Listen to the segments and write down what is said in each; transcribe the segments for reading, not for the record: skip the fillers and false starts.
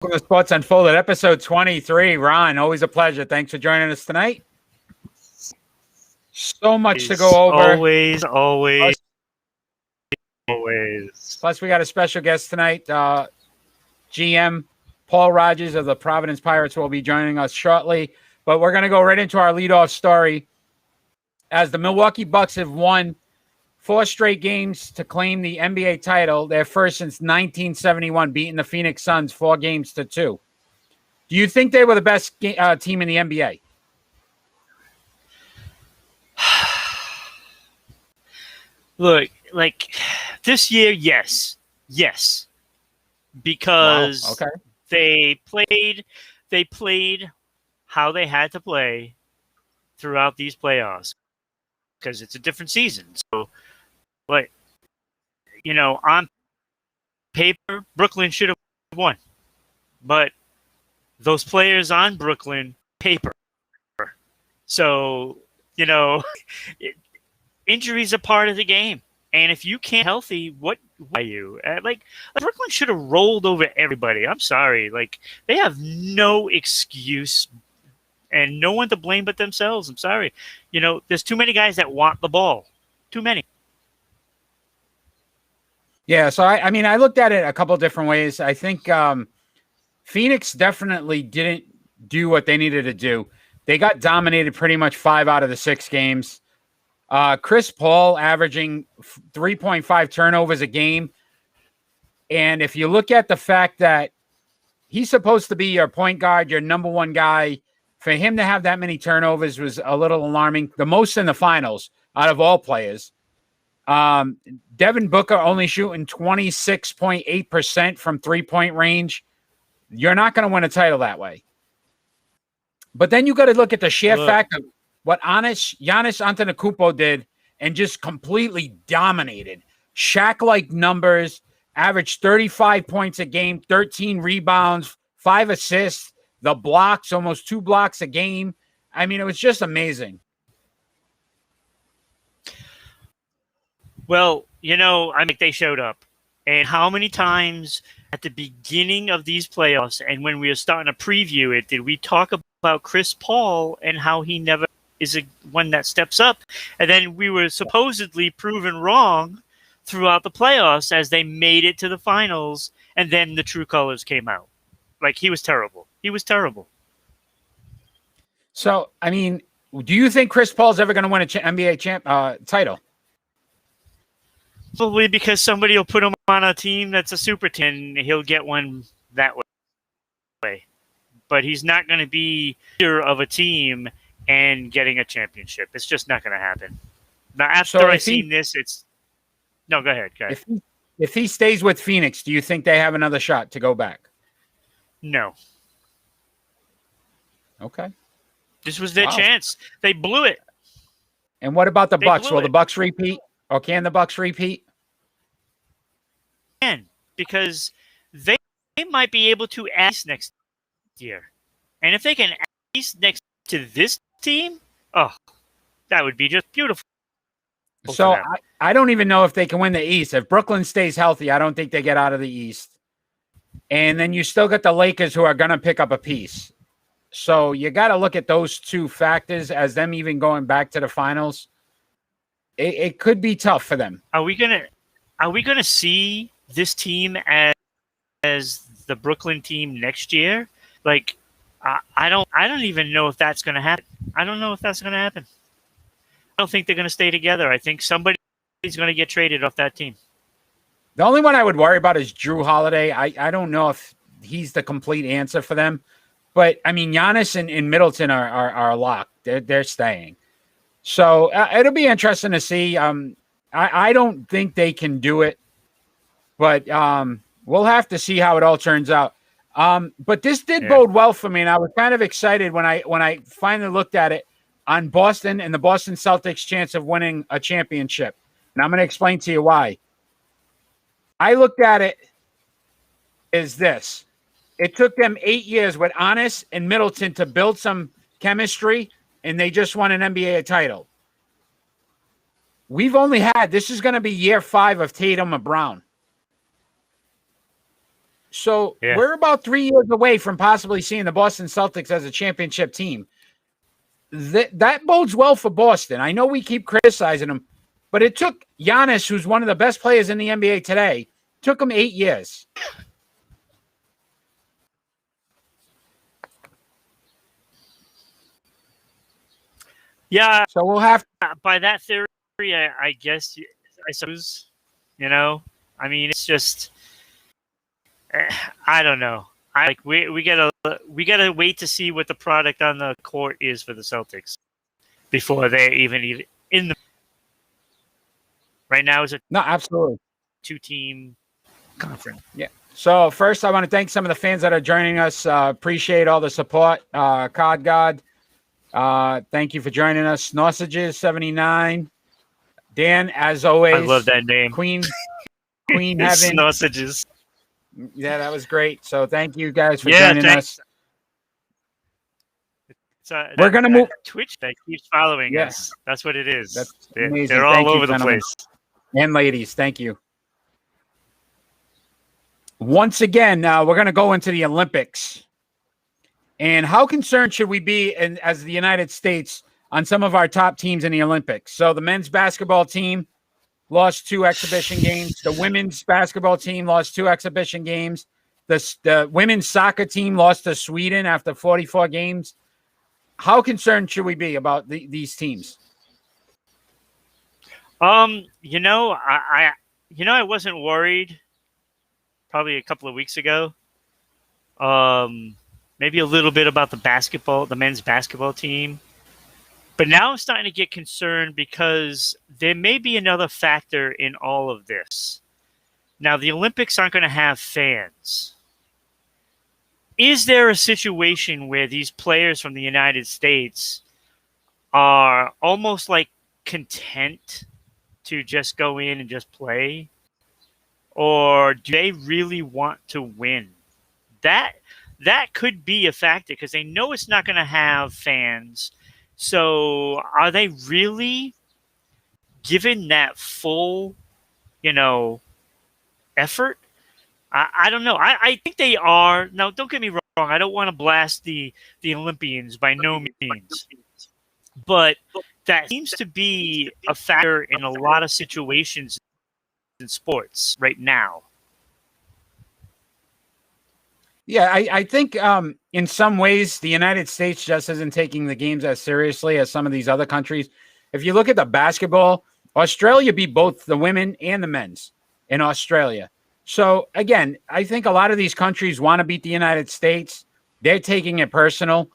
Welcome to Sports Unfolded, episode 23. Ron, always a pleasure. Thanks for joining us tonight. So much to go over. Always. Plus, we got a special guest tonight. GM Paul Rodgers of the Providence Pirates will be joining us shortly. But we're going to go right into our leadoff story. As the Milwaukee Bucks have won 4 straight games to claim the NBA title, their first since 1971, beating the Phoenix Suns 4-2. Do you think they were the best team in the NBA? Look, like this year, yes, because Wow. Okay. they played how they had to play throughout these playoffs because it's a different season. So, but on paper, Brooklyn should have won, but those players on Brooklyn paper. So injuries are part of the game, and if you can't healthy, what are you? Like Brooklyn should have rolled over everybody. I'm sorry, like they have no excuse and no one to blame but themselves. I'm sorry, there's too many guys that want the ball, too many. Yeah, so I mean, I looked at it a couple different ways. I think Phoenix definitely didn't do what they needed to do. They got dominated pretty much 5 out of the 6 games. Chris Paul averaging 3.5 turnovers a game. And if you look at the fact that he's supposed to be your point guard, your number one guy, for him to have that many turnovers was a little alarming. The most in the finals out of all players. Devin Booker only shooting 26.8% from 3-point range. You're not going to win a title that way. But then you got to look at the sheer fact of what Giannis Antetokounmpo did and just completely dominated. Shaq-like numbers, averaged 35 points a game, 13 rebounds, 5 assists, the blocks, almost 2 blocks a game. I mean, it was just amazing. Well, I think they showed up. And how many times at the beginning of these playoffs and when we were starting to preview it, did we talk about Chris Paul and how he never is one that steps up? And then we were supposedly proven wrong throughout the playoffs as they made it to the finals, and then the true colors came out. Like, he was terrible. So, I mean, do you think Chris Paul's ever going to win an NBA title? Probably because somebody will put him on a team that's a super team, and he'll get one that way. But he's not going to be leader of a team and getting a championship. It's just not going to happen. Now, after I've seen this, it's... No, go ahead. If he stays with Phoenix, do you think they have another shot to go back? No. Okay. This was their chance. They blew it. And what about the Bucks? Will the Bucks repeat? Or can the Bucks repeat? Because they might be able to ace next year. And if they can ace next to this team, that would be just beautiful. So I don't even know if they can win the East. If Brooklyn stays healthy, I don't think they get out of the East. And then you still got the Lakers who are going to pick up a piece. So you got to look at those 2 factors as them even going back to the finals. It could be tough for them. Are we gonna see this team as the Brooklyn team next year? Like, I don't even know if that's gonna happen. I don't know if that's gonna happen. I don't think they're gonna stay together. I think somebody's gonna get traded off that team. The only one I would worry about is Drew Holiday. I don't know if he's the complete answer for them, but I mean Giannis and Middleton are locked. They're staying. So it'll be interesting to see. I don't think they can do it, but we'll have to see how it all turns out. But this did bode well for me, and I was kind of excited when I finally looked at it on Boston and the Boston Celtics' chance of winning a championship. And I'm going to explain to you why. I looked at it as this. It took them 8 years with Giannis and Middleton to build some chemistry, and they just won an NBA title. We've only had, this is going to be year 5 of Tatum and Brown. So Yeah. we're about 3 years away from possibly seeing the Boston Celtics as a championship team. That bodes well for Boston. I know we keep criticizing them, but it took Giannis, who's one of the best players in the NBA today, took him 8 years. Yeah. So we'll have by that theory, I guess, I suppose, I mean, it's just, I don't know. We gotta wait to see what the product on the court is for the Celtics before they're even in the. Right now is a absolutely 2-team conference. Yeah. So first, I want to thank some of the fans that are joining us. Appreciate all the support. Cod God, thank you for joining us. Sausages 79. Dan, as always, I love that name. Queen Heaven. Sausages. Yeah, that was great. So thank you guys for joining us. We're going to move. Twitch that keeps following us. That's what it is. That's amazing. They're all over the place. And ladies, thank you. Once again, we're going to go into the Olympics. And how concerned should we be as the United States on some of our top teams in the Olympics? So the men's basketball team lost 2 exhibition games. The women's basketball team lost 2 exhibition games. The women's soccer team lost to Sweden after 44 games. How concerned should we be about these teams? I wasn't worried probably a couple of weeks ago. Maybe a little bit about the men's basketball team. But now I'm starting to get concerned because there may be another factor in all of this. Now, the Olympics aren't going to have fans. Is there a situation where these players from the United States are almost like content to just go in and just play? Or do they really want to win? That could be a factor because they know it's not going to have fans. So are they really given that full, effort? I don't know. I think they are. Now, don't get me wrong. I don't want to blast the Olympians by no means. But that seems to be a factor in a lot of situations in sports right now. Yeah, I think in some ways the United States just isn't taking the games as seriously as some of these other countries. If you look at the basketball, Australia beat both the women and the men's in Australia. So, again, I think a lot of these countries want to beat the United States. They're taking it personal.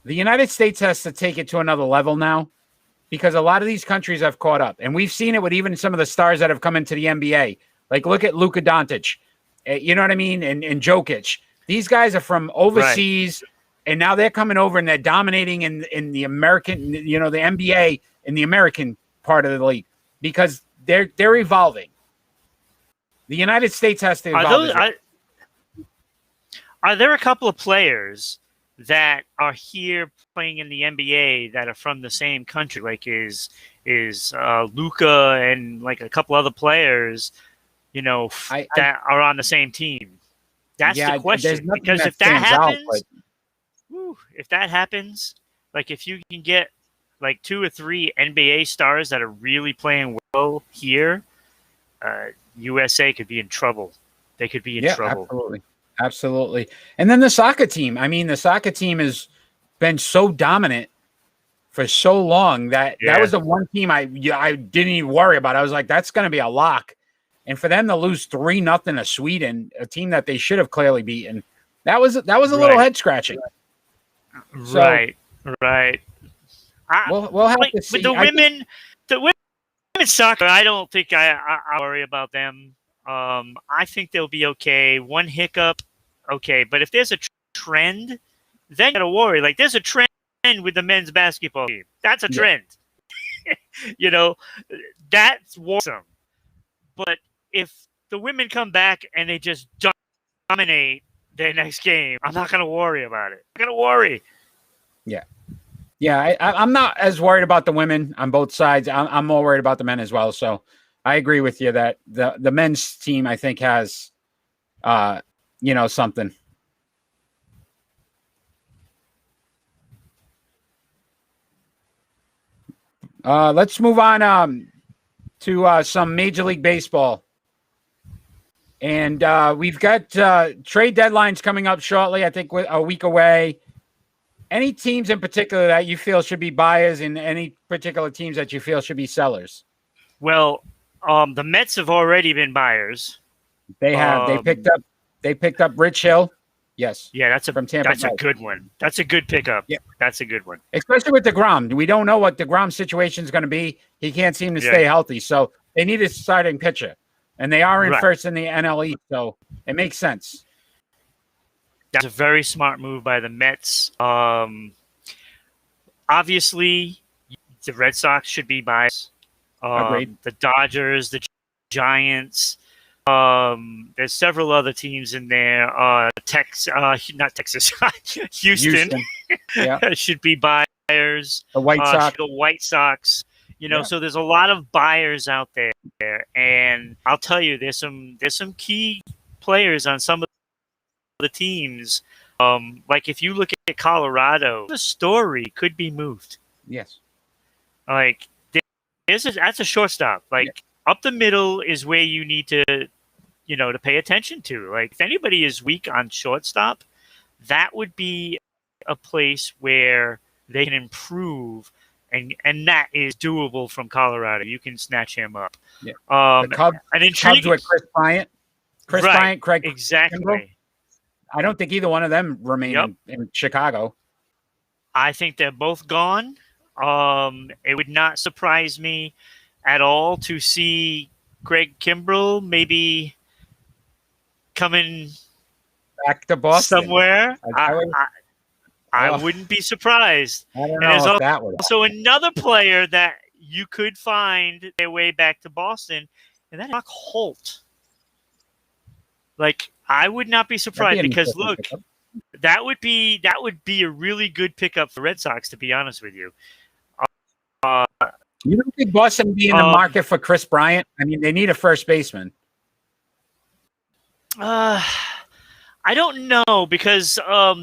The United States has to take it to another level now because a lot of these countries have caught up. And we've seen it with even some of the stars that have come into the NBA. Like, look at Luka Doncic. You know what I mean? And Jokic. These guys are from overseas, and now they're coming over and they're dominating in the American, the NBA in the American part of the league because they're evolving. The United States has to evolve. Are there a couple of players that are here playing in the NBA that are from the same country? Like is Luka and like a couple other players, that are on the same team? That's the question. Because if that happens, like if you can get like 2 or 3 NBA stars that are really playing well here, USA could be in trouble. They could be in trouble. Absolutely. And then the soccer team. I mean, the soccer team has been so dominant for so long that was the one team I didn't even worry about. I was like, that's going to be a lock. And for them to lose 3-0 to Sweden, a team that they should have clearly beaten, that was a little head scratching. Right. We'll have to see. With the women's soccer, I don't think I worry about them. I think they'll be okay. One hiccup, okay. But if there's a trend, then you gotta worry. Like there's a trend with the men's basketball team. That's a trend. That's awesome. But if the women come back and they just dominate their next game, I'm not gonna worry about it. I'm gonna worry. Yeah, I'm not as worried about the women on both sides. I'm more worried about the men as well. So I agree with you that the men's team, I think, has something. Let's move on to some Major League Baseball. And we've got trade deadlines coming up shortly, I think a week away. Any teams in particular that you feel should be buyers and any particular teams that you feel should be sellers? Well, the Mets have already been buyers. They have. They picked up Rich Hill. Yes. Yeah, from Tampa. That's a good one. That's a good pickup. Yeah. That's a good one. Especially with DeGrom. We don't know what DeGrom's situation is going to be. He can't seem to stay healthy. So they need a starting pitcher. And they are in first in the NL East, so it makes sense. That's a very smart move by the Mets. Obviously, the Red Sox should be buyers. Agreed. The Dodgers, the Giants. There's several other teams in there. Not Texas. Houston. Yeah. should be buyers. The White Sox. The White Sox. So there's a lot of buyers out there, and I'll tell you, there's some key players on some of the teams. Like if you look at Colorado, the story could be moved. Yes. Like that's a shortstop. Like up the middle is where you need to, to pay attention to. Like if anybody is weak on shortstop, that would be a place where they can improve. And that is doable from Colorado. You can snatch him up. Yeah. The Cubs with Chris Bryant. Bryant, Craig. Exactly. Kimbrel. I don't think either one of them remain in Chicago. I think they're both gone. It would not surprise me at all to see Craig Kimbrel maybe coming back to Boston somewhere. I wouldn't be surprised. I don't know if that would. Also, another player that you could find their way back to Boston, and that's Buck Holt. Like, I would not be surprised because look, that would be a really good pickup for Red Sox, to be honest with you. You don't think Boston would be in the market for Chris Bryant? I mean, they need a first baseman. I don't know because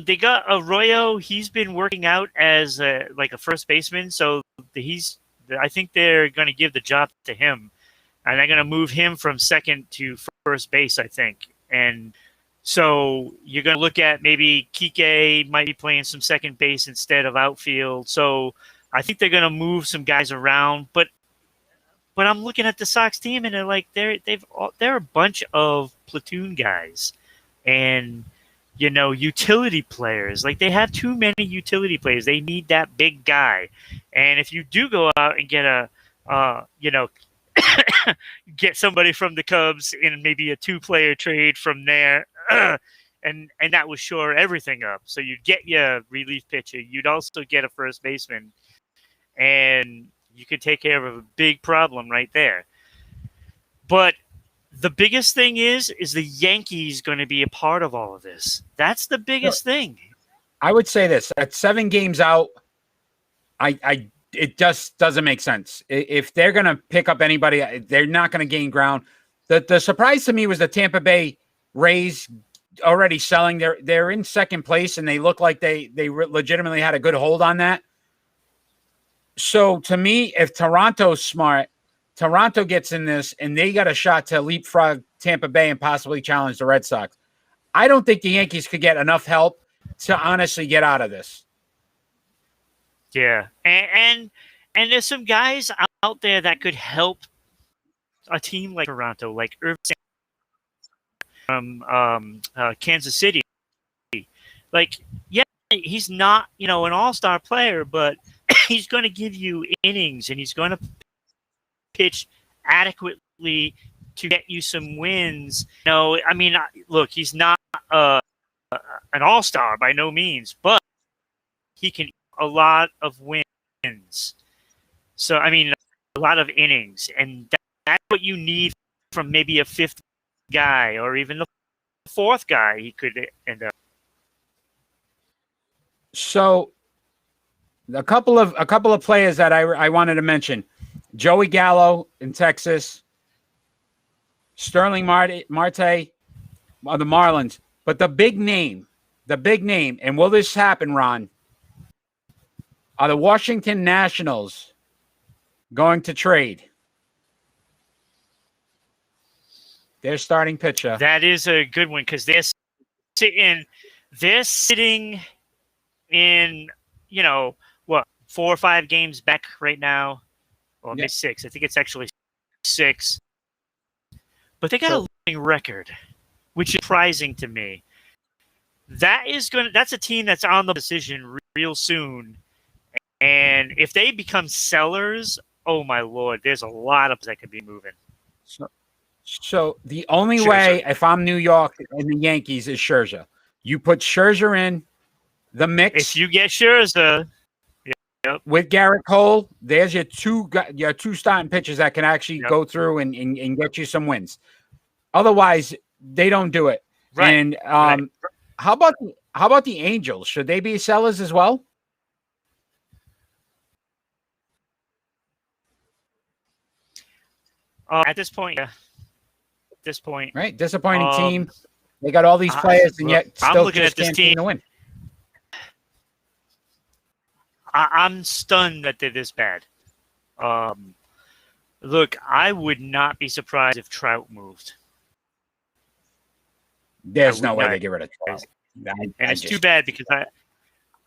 they got Arroyo. He's been working out as a first baseman, so I think they're going to give the job to him, and they're going to move him from second to first base, I think. And so you're going to look at maybe Kike might be playing some second base instead of outfield. So I think they're going to move some guys around, but I'm looking at the Sox team and they're a bunch of platoon guys. And, utility players. Like, they have too many utility players. They need that big guy. And if you do go out and get get somebody from the Cubs in maybe a 2-player trade from there, and that would shore everything up. So you'd get your relief pitcher. You'd also get a first baseman. And you could take care of a big problem right there. But the biggest thing is the Yankees going to be a part of all of this? That's the biggest thing. I would say this: at 7 games out, it just doesn't make sense. If they're going to pick up anybody, they're not going to gain ground. The surprise to me was the Tampa Bay Rays already selling. They're in second place, and they look like they legitimately had a good hold on that. So to me, if Toronto's smart, Toronto gets in this, and they got a shot to leapfrog Tampa Bay and possibly challenge the Red Sox. I don't think the Yankees could get enough help to honestly get out of this. Yeah, and there's some guys out there that could help a team like Toronto, like Irvin from Kansas City. Like, yeah, he's not an all-star player, but he's going to give you innings, and he's going to pitch adequately to get you some wins. I mean, look, he's not an all-star by no means, but he can a lot of wins. So, I mean, a lot of innings, and that's what you need from maybe a 5th guy or even the 4th guy he could end up. So, a couple of players that I wanted to mention: Joey Gallo in Texas, Sterling Marte of the Marlins. But the big name, and will this happen, Ron? Are the Washington Nationals going to trade their starting pitcher? That is a good one because they're sitting in, 4 or 5 games back right now. Or maybe 6. I think it's actually 6. But they got a losing record, which is surprising to me. That's a team that's on the decision real soon. And if they become sellers, oh my Lord, there's a lot of that could be moving. So the only way, if I'm New York and the Yankees, is Scherzer. You put Scherzer in the mix. If you get Scherzer, with Garrett Cole, there's your two starting pitchers that can actually go through and get you some wins. Otherwise, they don't do it. Right. And how about the Angels? Should they be sellers as well? At this point, right? Disappointing team. They got all these players, and yet still just can't seem to win. I'm stunned that they're this bad. Look, I would not be surprised if Trout moved. There's no way they get rid of Trout. It's too bad because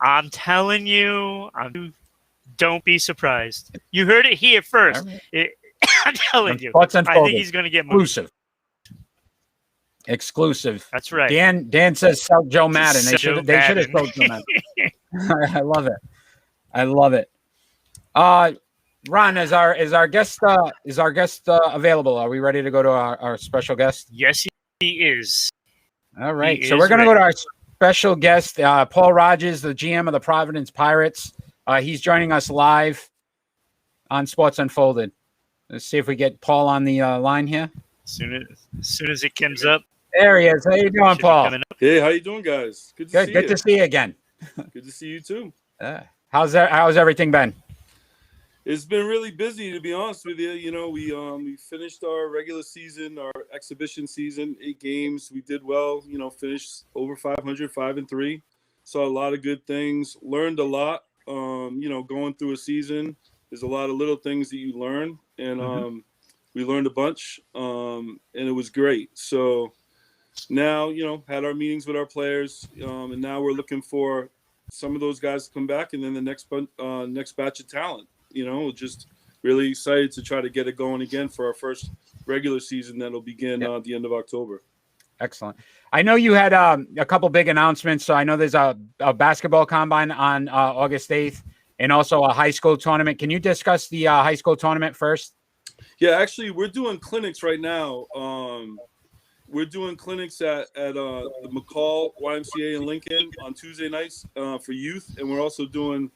I'm telling you, don't be surprised. You heard it here first. I'm telling you. I think he's going to get moved. Exclusive. That's right. Dan says sell Joe Madden. They should have sold Joe Madden. I love it. Ron, is our guest available? Are we ready to go to our special guest? Yes, he is. All right. So we're going to go to our special guest, Paul Rodgers, the GM of the Providence Pirates. He's joining us live on Sports Unfolded. Let's see if we get Paul on the line here. As soon as it comes up. There he is. How you doing, Paul? Hey, how you doing, guys? Good to see you. Good to see you again. Good to see you too. How's everything been? It's been really busy, to be honest with you. You know, we finished our regular season, our exhibition season, 8 games. We did well. You know, finished over 500, 5-3. Saw a lot of good things. Learned a lot. You know, going through a season, there's a lot of little things that you learn, and we learned a bunch, and it was great. So now, you know, had our meetings with our players, and now we're looking for some of those guys to come back, and then the next batch of talent. You know, just really excited to try to get it going again for our first regular season that'll begin at the end of October. Excellent. I know you had a couple big announcements. So I know there's a basketball combine on August 8th and also a high school tournament. Can you discuss the high school tournament first? Yeah, actually, we're doing clinics right now. We're doing clinics at the McCall YMCA in Lincoln on Tuesday nights for youth, and we're also doing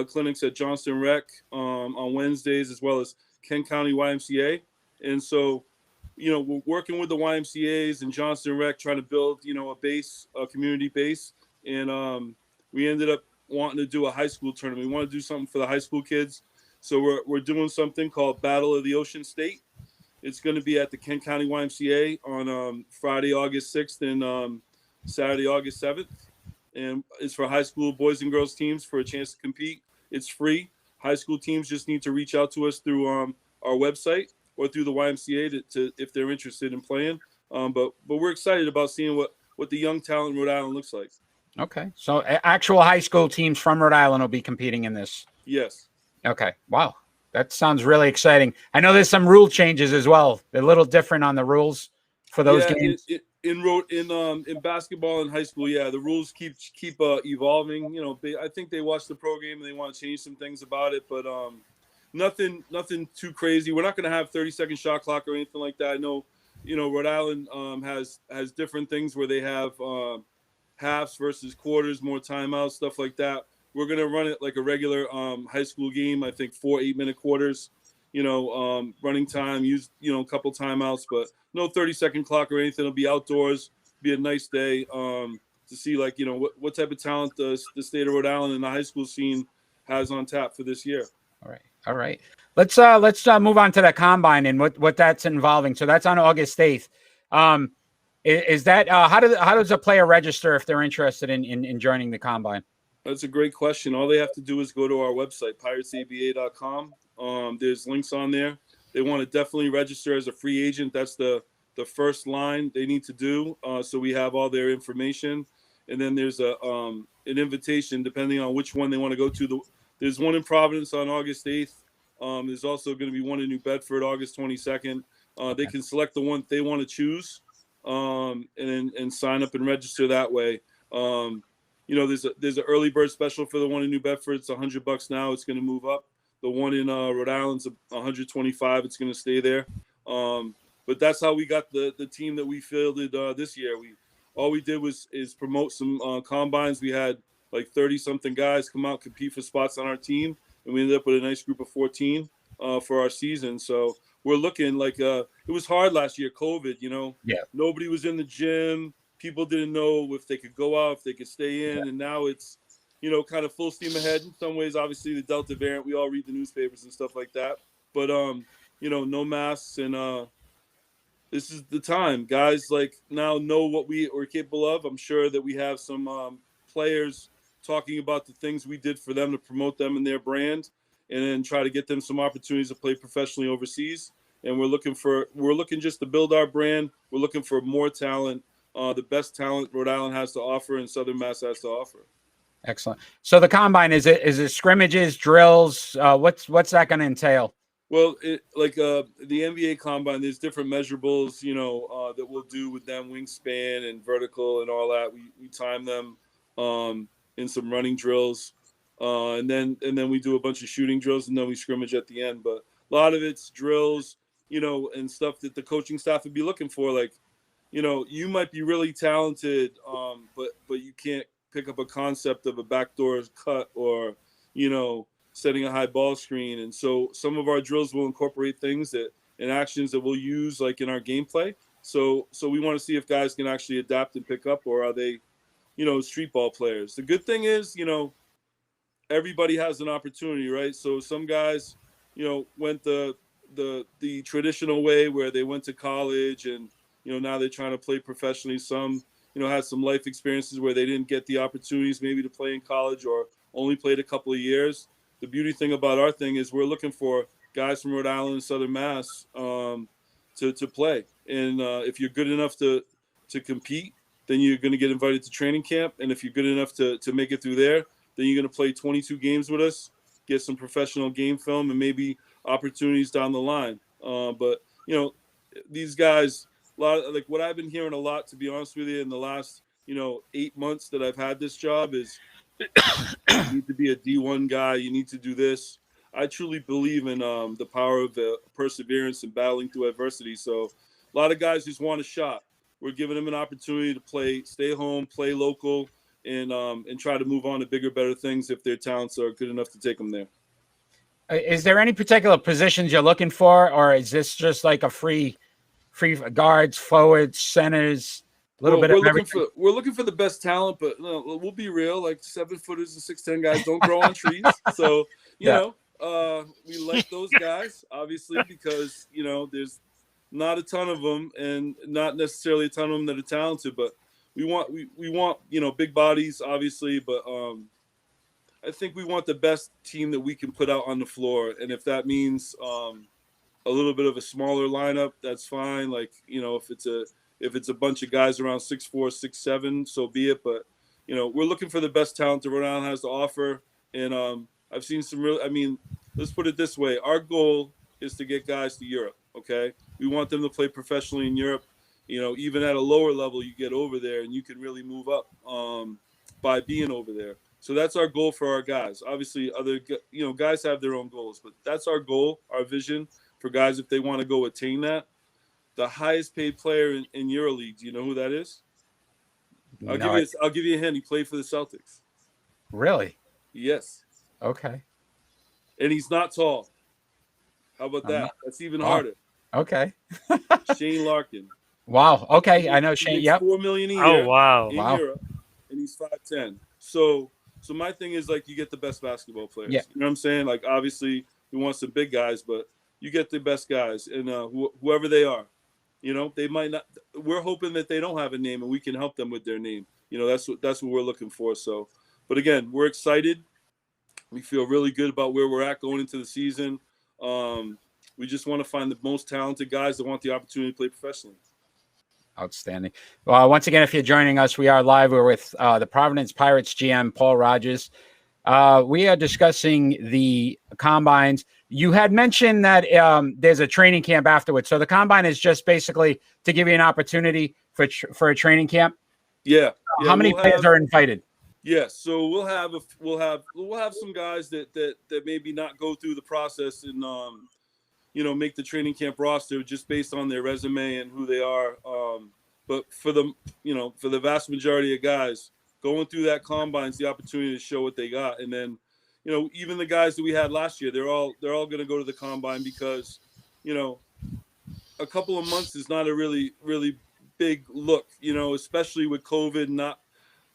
clinics at Johnston Rec on Wednesdays, as well as Kent County YMCA. And so, you know, we're working with the YMCAs and Johnston Rec, trying to build, you know, a community base. And we ended up wanting to do a high school tournament. We want to do something for the high school kids. So we're doing something called Battle of the Ocean State. It's going to be at the Kent County YMCA on Friday, August 6th and Saturday, August 7th. And it's for high school boys and girls teams for a chance to compete. It's free. High school teams just need to reach out to us through our website or through the YMCA to if they're interested in playing. But we're excited about seeing what the young talent in Rhode Island looks like. Okay. So actual high school teams from Rhode Island will be competing in this. Yes. Okay. Wow. That sounds really exciting. I know there's some rule changes as well. They're a little different on the rules for those games. In basketball in high school, the rules keep evolving. You know, I think they watch the program and they want to change some things about it, but nothing too crazy. We're not going to have 30-second shot clock or anything like that. I know, you know, Rhode Island has different things where they have halves versus quarters, more timeouts, stuff like that. We're going to run it like a regular high school game. I think 4 8-minute quarters. You know, running time, use, you know, a couple timeouts, but no 30-second clock or anything. It'll be outdoors, be a nice day to see, like, you know, what type of talent the state of Rhode Island and the high school scene has on tap for this year. All right. Let's move on to the combine and what that's involving. So that's on August 8th. Is that how does a player register if they're interested in joining the combine? That's a great question. All they have to do is go to our website, piratesaba.com. There's links on there. They want to definitely register as a free agent. That's the first line they need to do. So we have all their information. And then there's an invitation depending on which one they want to go to. There's one in Providence on August 8th. There's also going to be one in New Bedford August 22nd. They can select the one they want to choose and sign up and register that way. There's an early bird special for the one in New Bedford. It's $100 now. It's going to move up. The one in Rhode Island's $125. It's going to stay there. But that's how we got the team that we fielded this year. All we did is promote some combines. We had like 30-something guys come out, compete for spots on our team, and we ended up with a nice group of 14 for our season. So we're looking like it was hard last year, COVID, Yeah. Nobody was in the gym. People didn't know if they could go out, if they could stay in, and now it's, kind of full steam ahead. In some ways, obviously, the Delta variant, we all read the newspapers and stuff like that. But, no masks, and this is the time. Guys, now know what we're capable of. I'm sure that we have some players talking about the things we did for them to promote them and their brand, and then try to get them some opportunities to play professionally overseas. And we're looking just to build our brand. We're looking for more talent. The best talent Rhode Island has to offer and Southern Mass has to offer. Excellent. So the combine, is it scrimmages, drills? What's that going to entail? Well, the NBA combine, there's different measurables, that we'll do with them, wingspan and vertical and all that. We time them in some running drills, and then we do a bunch of shooting drills, and then we scrimmage at the end. But a lot of it's drills, and stuff that the coaching staff would be looking for, like. You might be really talented, but you can't pick up a concept of a backdoor cut or, setting a high ball screen. And so some of our drills will incorporate things and actions that we'll use like in our gameplay. So we want to see if guys can actually adapt and pick up, or are they, street ball players. The good thing is, everybody has an opportunity, right? So some guys, went the traditional way where they went to college and, now they're trying to play professionally. Some, had some life experiences where they didn't get the opportunities maybe to play in college or only played a couple of years. The beauty thing about our thing is we're looking for guys from Rhode Island and Southern Mass to play. And if you're good enough to compete, then you're going to get invited to training camp. And if you're good enough to make it through there, then you're going to play 22 games with us, get some professional game film, and maybe opportunities down the line. But, these guys – a lot of, what I've been hearing a lot, to be honest with you, in the last 8 months that I've had this job is you need to be a D1 guy. You need to do this. I truly believe in the power of perseverance and battling through adversity. So a lot of guys just want a shot. We're giving them an opportunity to play, stay home, play local, and try to move on to bigger, better things if their talents are good enough to take them there. Is there any particular positions you're looking for, or is this just like a free guards, forwards, centers, a little bit of everything? We're looking for the best talent, but we'll be real. Like 7-footers and 6'10" guys don't grow on trees, so you know we like those guys obviously because there's not a ton of them, and not necessarily a ton of them that are talented. But we want big bodies obviously, but I think we want the best team that we can put out on the floor, and if that means a little bit of a smaller lineup, that's fine. Like, if it's a bunch of guys around 6'4", 6'7", so be it. But, we're looking for the best talent that Rhode Island has to offer. And I've seen some let's put it this way. Our goal is to get guys to Europe, okay? We want them to play professionally in Europe. Even at a lower level, you get over there and you can really move up by being over there. So that's our goal for our guys. Obviously, other guys have their own goals, but that's our goal, our vision. For guys, if they want to go attain that, the highest paid player in EuroLeague, do you know who that is? I'll give you a hint. He played for the Celtics. Really? Yes. Okay. And he's not tall. How about that? That's even harder. Okay. Shane Larkin. Wow. Okay, I know Shane. Yep. $4 million a year. Oh wow. In Europe, and he's 5'10". So my thing is you get the best basketball players. Yeah. You know what I'm saying? Obviously we want some big guys, but you get the best guys, and whoever they are, They might not. We're hoping that they don't have a name and we can help them with their name. That's what we're looking for. So, but again, we're excited. We feel really good about where we're at going into the season. We just want to find the most talented guys that want the opportunity to play professionally. Outstanding. Well, once again, if you're joining us, we are live. We're with the Providence Pirates GM, Paul Rodgers. We are discussing the combines. You had mentioned that there's a training camp afterwards. So the combine is just basically to give you an opportunity for a training camp. Yeah. How many players are invited? Yeah, so we'll have some guys that maybe not go through the process and make the training camp roster just based on their resume and who they are. But for the vast majority of guys going through that combine is the opportunity to show what they got. And then, even the guys that we had last year, they're all going to go to the combine because, a couple of months is not a really, really big look, especially with COVID not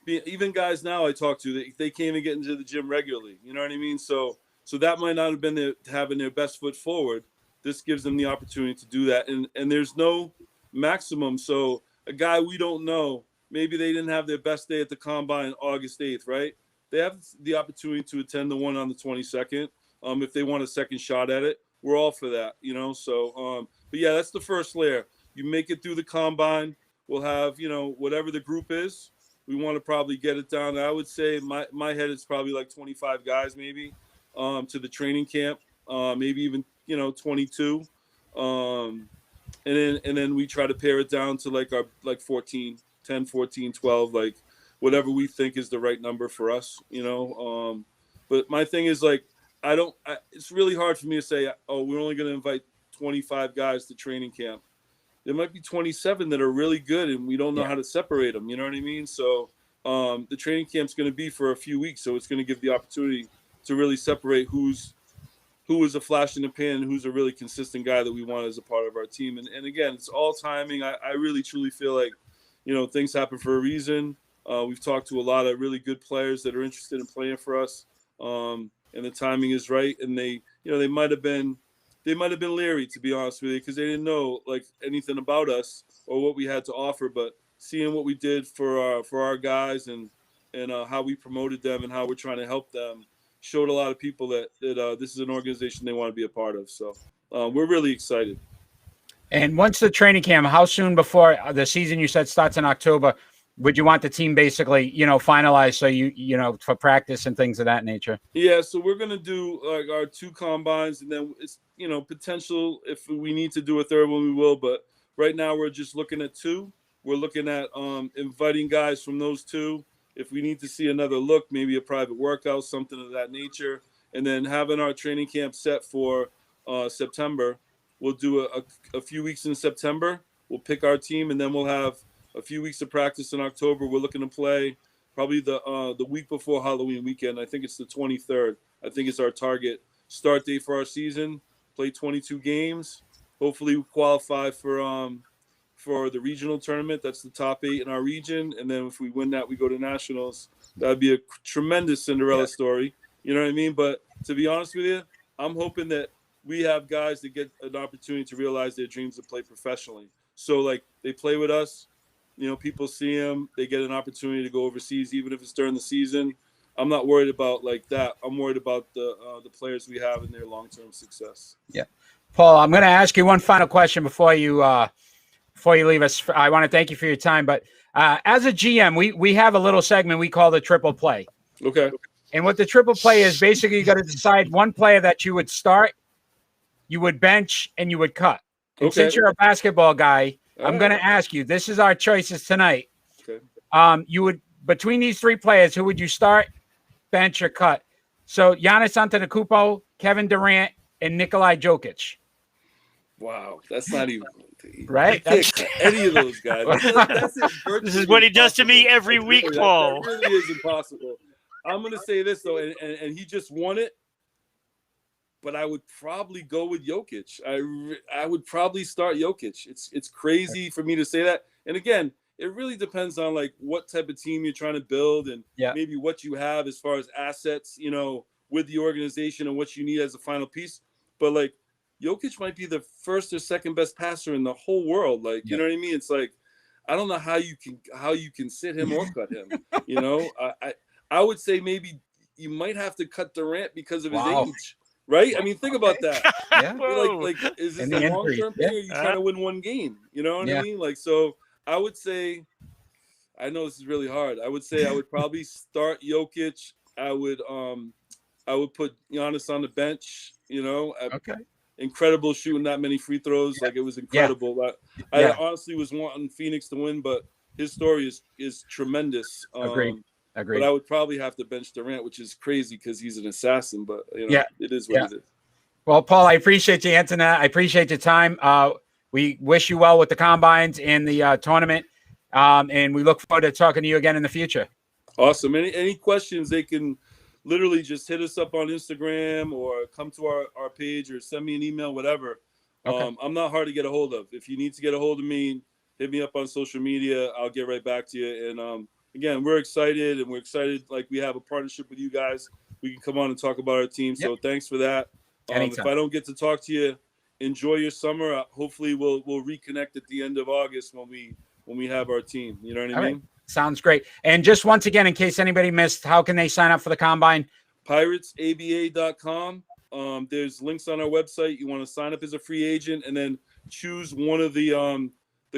being, even guys now I talk to, they can't even get into the gym regularly. You know what I mean? So that might not have been having their best foot forward. This gives them the opportunity to do that. And there's no maximum. So a guy we don't know, maybe they didn't have their best day at the combine August 8th, right? They have the opportunity to attend the one on the 22nd. If they want a second shot at it, we're all for that, So, but yeah, that's the first layer. You make it through the combine. We'll have, whatever the group is. We want to probably get it down. I would say my head is probably like 25 guys maybe to the training camp, maybe even 22, and then we try to pare it down to our 14, 10, 14, 12, like whatever we think is the right number for us, But my thing is it's really hard for me to say, oh, we're only going to invite 25 guys to training camp. There might be 27 that are really good and we don't know how to separate them. You know what I mean? So the training camp's going to be for a few weeks. So it's going to give the opportunity to really separate who is a flash in the pan and who's a really consistent guy that we want as a part of our team. And again, it's all timing. I really, truly feel like, things happen for a reason. We've talked to a lot of really good players that are interested in playing for us. And the timing is right. And they might have been leery, to be honest with you, because they didn't know anything about us or what we had to offer. But seeing what we did for our guys and how we promoted them and how we're trying to help them showed a lot of people that this is an organization they want to be a part of. So we're really excited. And once the training camp, how soon before the season you said starts in October, would you want the team basically, finalized so you for practice and things of that nature? Yeah, so we're gonna do our 2 combines, and then it's potential if we need to do a third one, we will. But right now we're just looking at 2. We're looking at inviting guys from those 2. If we need to see another look, maybe a private workout, something of that nature, and then having our training camp set for September. We'll do a few weeks in September. We'll pick our team, and then we'll have a few weeks of practice in October. We're looking to play probably the week before Halloween weekend. I think it's the 23rd. I think it's our target start date for our season. Play 22 games. Hopefully we qualify for the regional tournament. That's the top 8 in our region. And then if we win that, we go to nationals. That'd be a tremendous Cinderella story. You know what I mean? But to be honest with you, I'm hoping that we have guys that get an opportunity to realize their dreams to play professionally. So they play with us. People see them. They get an opportunity to go overseas, even if it's during the season. I'm not worried about that. I'm worried about the players we have and their long-term success. Yeah, Paul, I'm going to ask you one final question before you leave us. I want to thank you for your time, but as a GM, we have a little segment we call the triple play. Okay. And what the triple play is, basically, you got to decide one player that you would start, you would bench, and you would cut. And since you're a basketball guy, I'm going to ask you, this is our choices tonight. Okay. You would, between these 3 players, who would you start, bench, or cut? So Giannis Antetokounmpo, Kevin Durant, and Nikolai Jokic. Wow, that's not even right. I can't cut any of those guys. That's this is what he does to me every week, Paul. That really is impossible. I'm going to say this though, and he just won it. But I would probably go with Jokic. I would probably start Jokic. It's crazy for me to say that. And again, it really depends on what type of team you're trying to build and maybe what you have as far as assets, with the organization and what you need as a final piece. But Jokic might be the first or second best passer in the whole world. Like, you know what I mean? It's like, I don't know how you can sit him or cut him. You know, I would say maybe you might have to cut Durant because of his age, right? I mean, think about that. Yeah. Like, is this a long-term thing, or are you trying to win one game? You know what I mean? Like, so I would say, I know this is really hard. I would say I would probably start Jokic. I would put Giannis on the bench. You know, incredible shooting that many free throws. Like, it was incredible. I honestly was wanting Phoenix to win, but his story is tremendous. Agreed. But I would probably have to bench Durant, which is crazy because he's an assassin. But you know, it is what it is. Well, Paul, I appreciate you answering that. I appreciate your time. We wish you well with the combines and the tournament, and we look forward to talking to you again in the future. Awesome. Any questions, they can literally just hit us up on Instagram or come to our page or send me an email, whatever. I'm not hard to get a hold of. If you need to get a hold of me, hit me up on social media. I'll get right back to you. And again, we're excited, and we're excited like we have a partnership with you guys. We can come on and talk about our team. So thanks for that. If I don't get to talk to you, enjoy your summer. Hopefully we'll reconnect at the end of August when we have our team. You know what I mean? Right. Sounds great. And just once again, in case anybody missed, how can they sign up for the combine? PiratesABA.com. There's links on our website. You want to sign up as a free agent and then choose one of the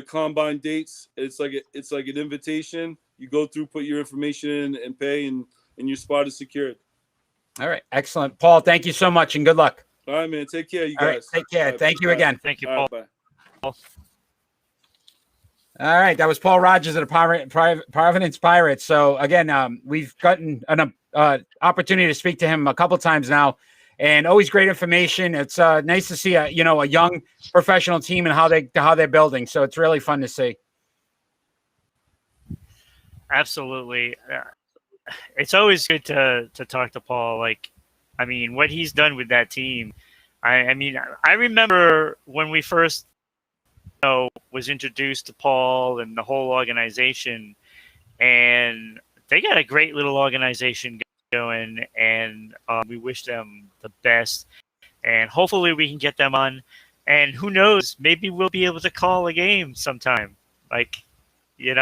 combine dates. It's like an invitation. You go through, put your information in, and pay, and your spot is secured. All right. Excellent. Paul, thank you so much, and good luck. All right, man. Take care, you guys. All right, take care. Thank you again. Thank you, Paul. Bye. All right. That was Paul Rodgers of the Providence Pirates. So, again, we've gotten an opportunity to speak to him a couple times now, and always great information. It's nice to see a young professional team and how they're building. So it's really fun to see. Absolutely. It's always good to talk to Paul. Like, I mean, what he's done with that team. I mean, I remember when we first was introduced to Paul and the whole organization, and they got a great little organization going, and we wish them the best, and hopefully we can get them on, and who knows, maybe we'll be able to call a game sometime. Like, we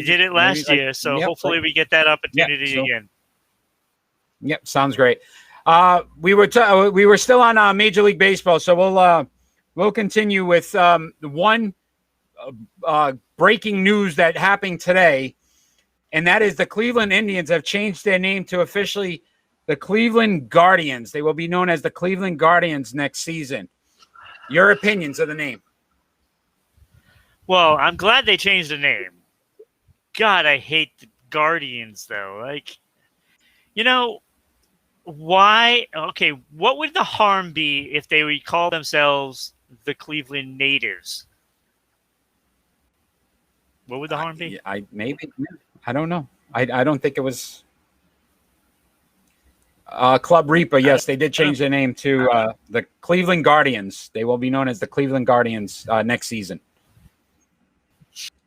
did it last year, so hopefully we get that opportunity again. Yep, sounds great. We were still on Major League Baseball, so we'll continue with the one breaking news that happened today, and that is the Cleveland Indians have changed their name to officially the Cleveland Guardians. They will be known as the Cleveland Guardians next season. Your opinions of the name? Well, I'm glad they changed the name. God, I hate the Guardians, though. Like, why? Okay, what would the harm be if they would call themselves the Cleveland Natives? What would the harm be? I don't know. I don't think it was Club Reaper. Yes, they did change their name to the Cleveland Guardians. They will be known as the Cleveland Guardians next season.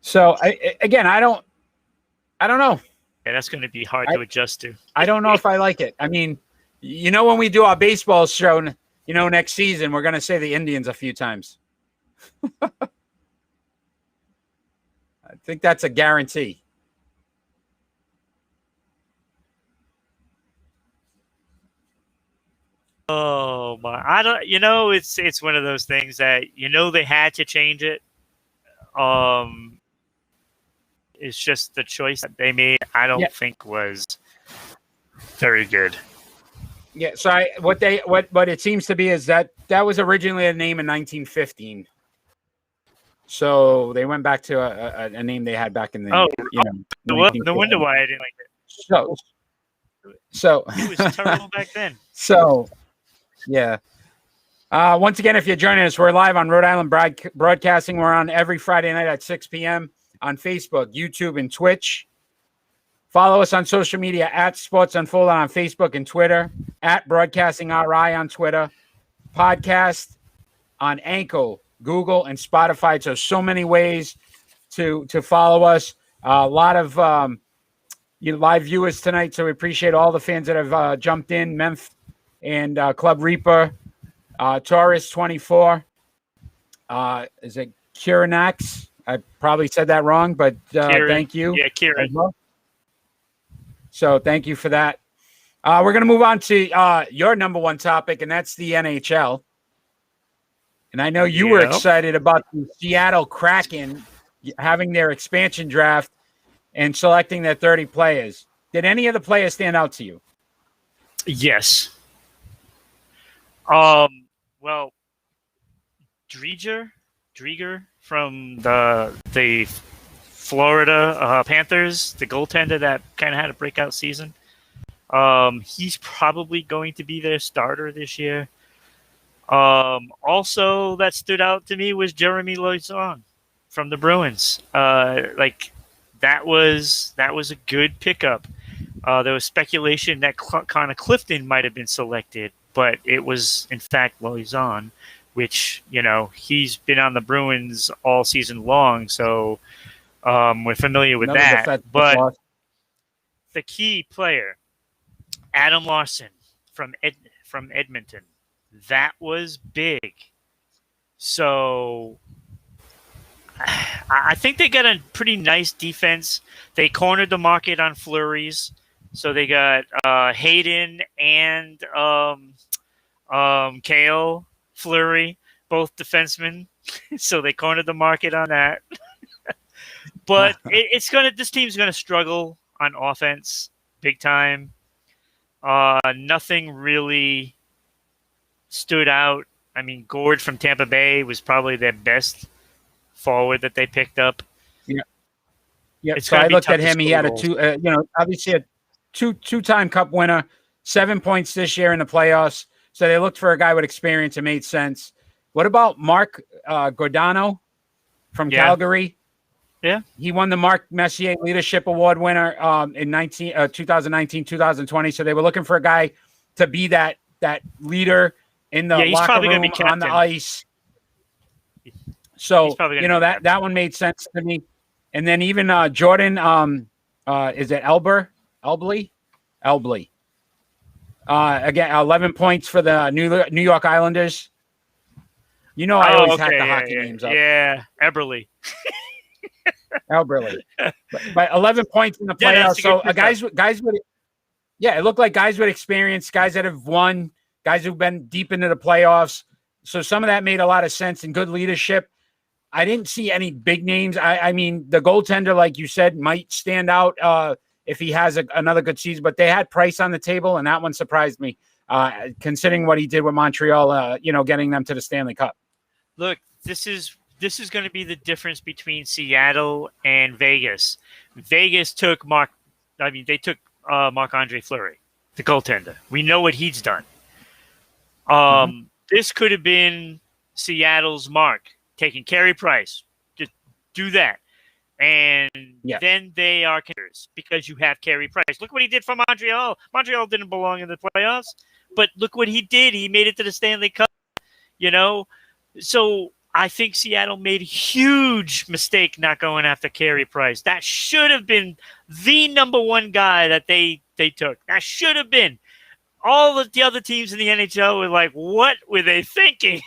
So I don't know. Yeah, that's going to be hard to adjust to. I don't know if I like it. I mean, when we do our baseball show, next season, we're going to say the Indians a few times. I think that's a guarantee. Oh my! I don't. It's one of those things that they had to change it. It's just the choice that they made. I don't think was very good. Yeah. So what it seems to be is that was originally a name in 1915. So they went back to a name they had back in the no wonder why I didn't like it. So it was terrible back then. So yeah. Once again, if you're joining us, we're live on Rhode Island Broadcasting. We're on every Friday night at 6 p.m. on Facebook, YouTube, and Twitch. Follow us on social media at Sports Unfolded on Facebook and Twitter, at Broadcasting RI on Twitter, podcast on Anchor, Google, and Spotify. So many ways to follow us. A lot of live viewers tonight, so we appreciate all the fans that have jumped in, Memph and Club Reaper. Taurus 24. Is it Kuranax? I probably said that wrong, but thank you. Yeah, Kieran. Well. So thank you for that. We're going to move on to your number one topic, and that's the NHL. And I know you were excited about the Seattle Kraken having their expansion draft and selecting their 30 players. Did any of the players stand out to you? Yes. Well, Drieger from the Florida Panthers, the goaltender that kind of had a breakout season. He's probably going to be their starter this year. Also, that stood out to me was Jeremy Lauzon from the Bruins. That was a good pickup. There was speculation that Connor Clifton might have been selected, but it was in fact Lauzon, which he's been on the Bruins all season long, so we're familiar with that. But the key player, Adam Larson from Edmonton. That was big. So I think they got a pretty nice defense. They cornered the market on Fleuries. So they got Hayden and Cale Fleury, both defensemen. So they cornered the market on that. But this team's gonna struggle on offense big time. Nothing really stood out. I mean, Gord from Tampa Bay was probably their best forward that they picked up. Yeah. So I looked at him. He had obviously a two-time Cup winner, 7 points this year in the playoffs. So they looked for a guy with experience. It made sense. What about Mark Giordano from Calgary? Yeah. He won the Mark Messier Leadership Award winner in 2019, 2020. So they were looking for a guy to be that leader in the locker room, on the ice. So, that one made sense to me. And then even Jordan, is it Elbley? Again, 11 points for the New York Islanders. I always hack the hockey names up. Yeah, Eberle. Elberle. But 11 points in the playoffs. So guys with it looked like guys with experience, guys that have won, guys who've been deep into the playoffs. So some of that made a lot of sense and good leadership. I didn't see any big names. I mean, the goaltender, like you said, might stand out if he has another good season. But they had Price on the table, and that one surprised me, considering what he did with Montreal, getting them to the Stanley Cup. Look, this is going to be the difference between Seattle and Vegas. Vegas took Marc-Andre Fleury, the goaltender. We know what he's done. This could have been Seattle's Mark, taking Carey Price. Just do that. And then they are contenders because you have Carey Price. Look what he did for Montreal. Montreal didn't belong in the playoffs, but look what he did. He made it to the Stanley Cup, So I think Seattle made a huge mistake not going after Carey Price. That should have been the number one guy that they took. That should have been. All of the other teams in the NHL were like, what were they thinking?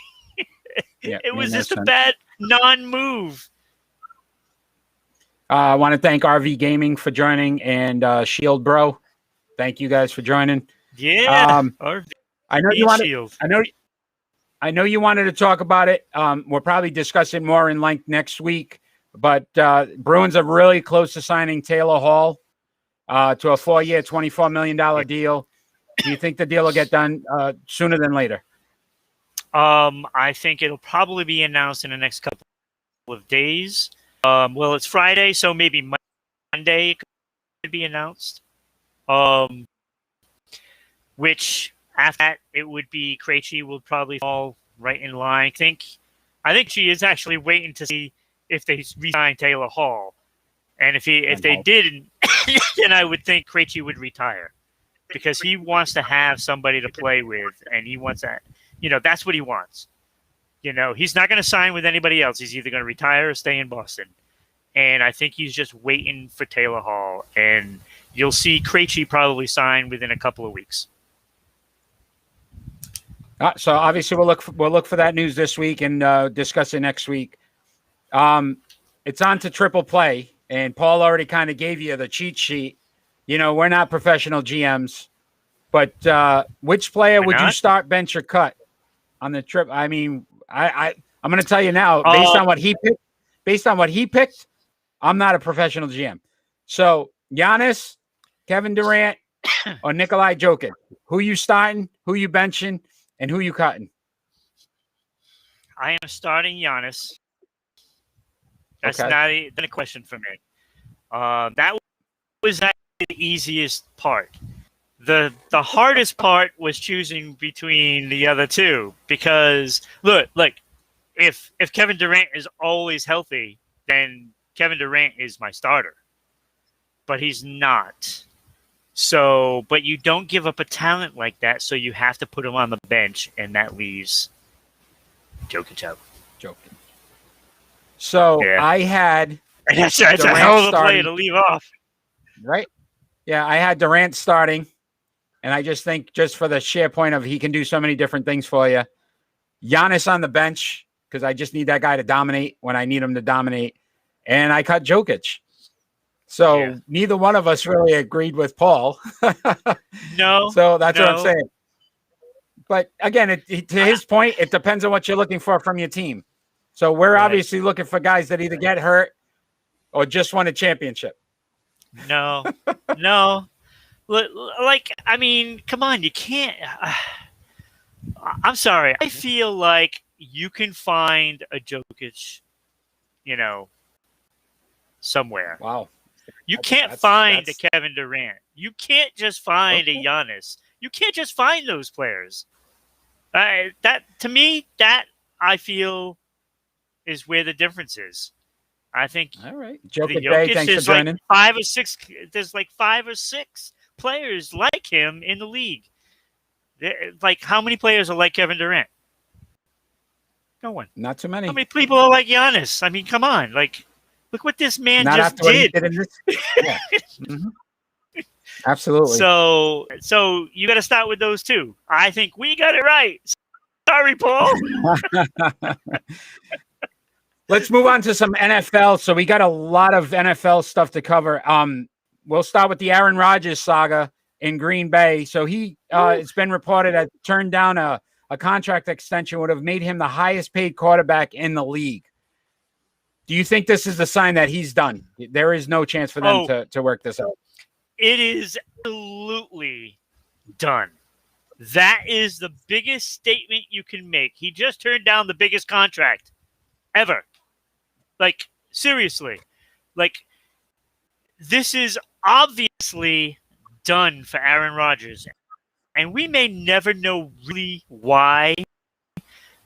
It was just a bad non-move. I want to thank RV Gaming for joining and Shield Bro. Thank you guys for joining. Yeah. I know you wanted to talk about it. We'll probably discuss it more in length next week. But Bruins are really close to signing Taylor Hall to a 4-year, $24 million deal. Do you think the deal will get done sooner than later? I think it'll probably be announced in the next couple of days. It's Friday, so maybe Monday it could be announced. Which after that, it would be Krejci will probably fall right in line. I think she is actually waiting to see if they re-sign Taylor Hall, and if they didn't, then I would think Krejci would retire because he wants to have somebody to play with, and he wants that. That's what he wants. He's not going to sign with anybody else. He's either going to retire or stay in Boston. And I think he's just waiting for Taylor Hall. And you'll see Krejci probably sign within a couple of weeks. So obviously we'll look for that news this week and discuss it next week. It's on to triple play, and Paul already kind of gave you the cheat sheet. You know, we're not professional GMs, but which player would you start, bench, or cut on the trip? I mean, I'm going to tell you now, based on what he picked, I'm not a professional GM. So Giannis, Kevin Durant, or Nikolai Jokic, who you starting, who you benching, and who you cutting? I am starting Giannis. That's not a question for me. That was the easiest part. The hardest part was choosing between the other two because look, if Kevin Durant is always healthy, then Kevin Durant is my starter. But he's not. So, but you don't give up a talent like that, so you have to put him on the bench, and that leaves Jokic out. So I had that's a hell of a play to leave off. Right? Yeah, I had Durant starting, and I just think just for the sheer point of he can do so many different things for you. Giannis on the bench, because I just need that guy to dominate when I need him to dominate. And I cut Jokic. So neither one of us really agreed with Paul. No. So that's what I'm saying. But again, to his point, it depends on what you're looking for from your team. So we're obviously looking for guys that either get hurt or just won a championship. No. Like, I mean, come on, you can't. I'm sorry. I feel like you can find a Jokic, somewhere. Wow. You can't find a Kevin Durant. You can't just find a Giannis. You can't just find those players. That to me, that I feel is where the difference is. I think all right. Jokic is like 5 or 6. There's like 5 or 6 players like him in the league. Like, how many players are like Kevin Durant? No one. Not too many. How many people are like Giannis? I mean, come on. Like, look what this man just did. Yeah. Mm-hmm. Absolutely. So you got to start with those two. I think we got it right. Sorry, Paul. Let's move on to some NFL. So we got a lot of NFL stuff to cover. We'll start with the Aaron Rodgers saga in Green Bay. So he, it's been reported that turned down a contract extension would have made him the highest paid quarterback in the league. Do you think this is the sign that he's done? There is no chance for them to work this out. It is absolutely done. That is the biggest statement you can make. He just turned down the biggest contract ever. Like, seriously. Like, this is obviously done for Aaron Rodgers. And we may never know really why,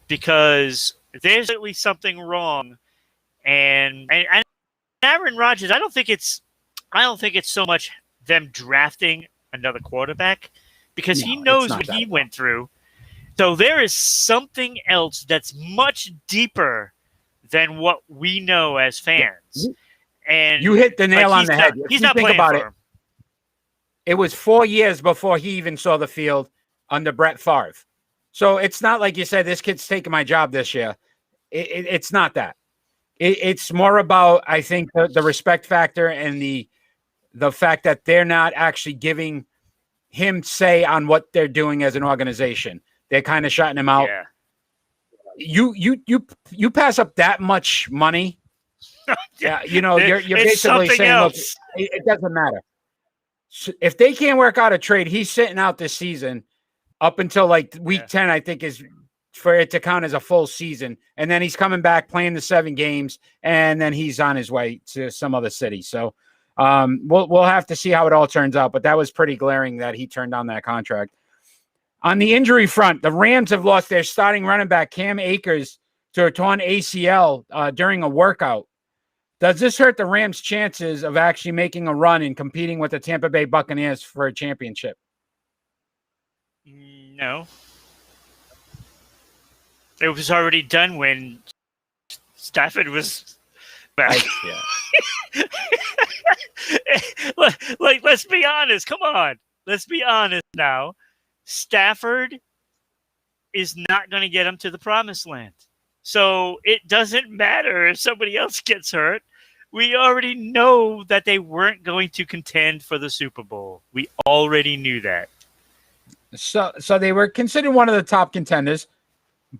because there's at least something wrong. And Aaron Rodgers, I don't think it's so much them drafting another quarterback, because he knows what he went through. So there is something else that's much deeper than what we know as fans. And you hit the nail on the head. He's not playing for him. It was 4 years before he even saw the field under Brett Favre. So it's not like you said, this kid's taking my job this year. It's not that. It's more about, I think, the respect factor and the fact that they're not actually giving him say on what they're doing as an organization. They're kind of shutting him out. Yeah. You pass up that much money. Yeah, you're basically saying, look, it doesn't matter. So if they can't work out a trade, he's sitting out this season up until like week 10, I think, is for it to count as a full season. And then he's coming back playing the 7 games, and then he's on his way to some other city. So we'll have to see how it all turns out. But that was pretty glaring that he turned down that contract. On the injury front, the Rams have lost their starting running back, Cam Akers, to a torn ACL during a workout. Does this hurt the Rams' chances of actually making a run and competing with the Tampa Bay Buccaneers for a championship? No. It was already done when Stafford was back. Like, let's be honest. Come on. Let's be honest now. Stafford is not going to get them to the promised land. So it doesn't matter if somebody else gets hurt. We already know that they weren't going to contend for the Super Bowl. We already knew that. So they were considered one of the top contenders.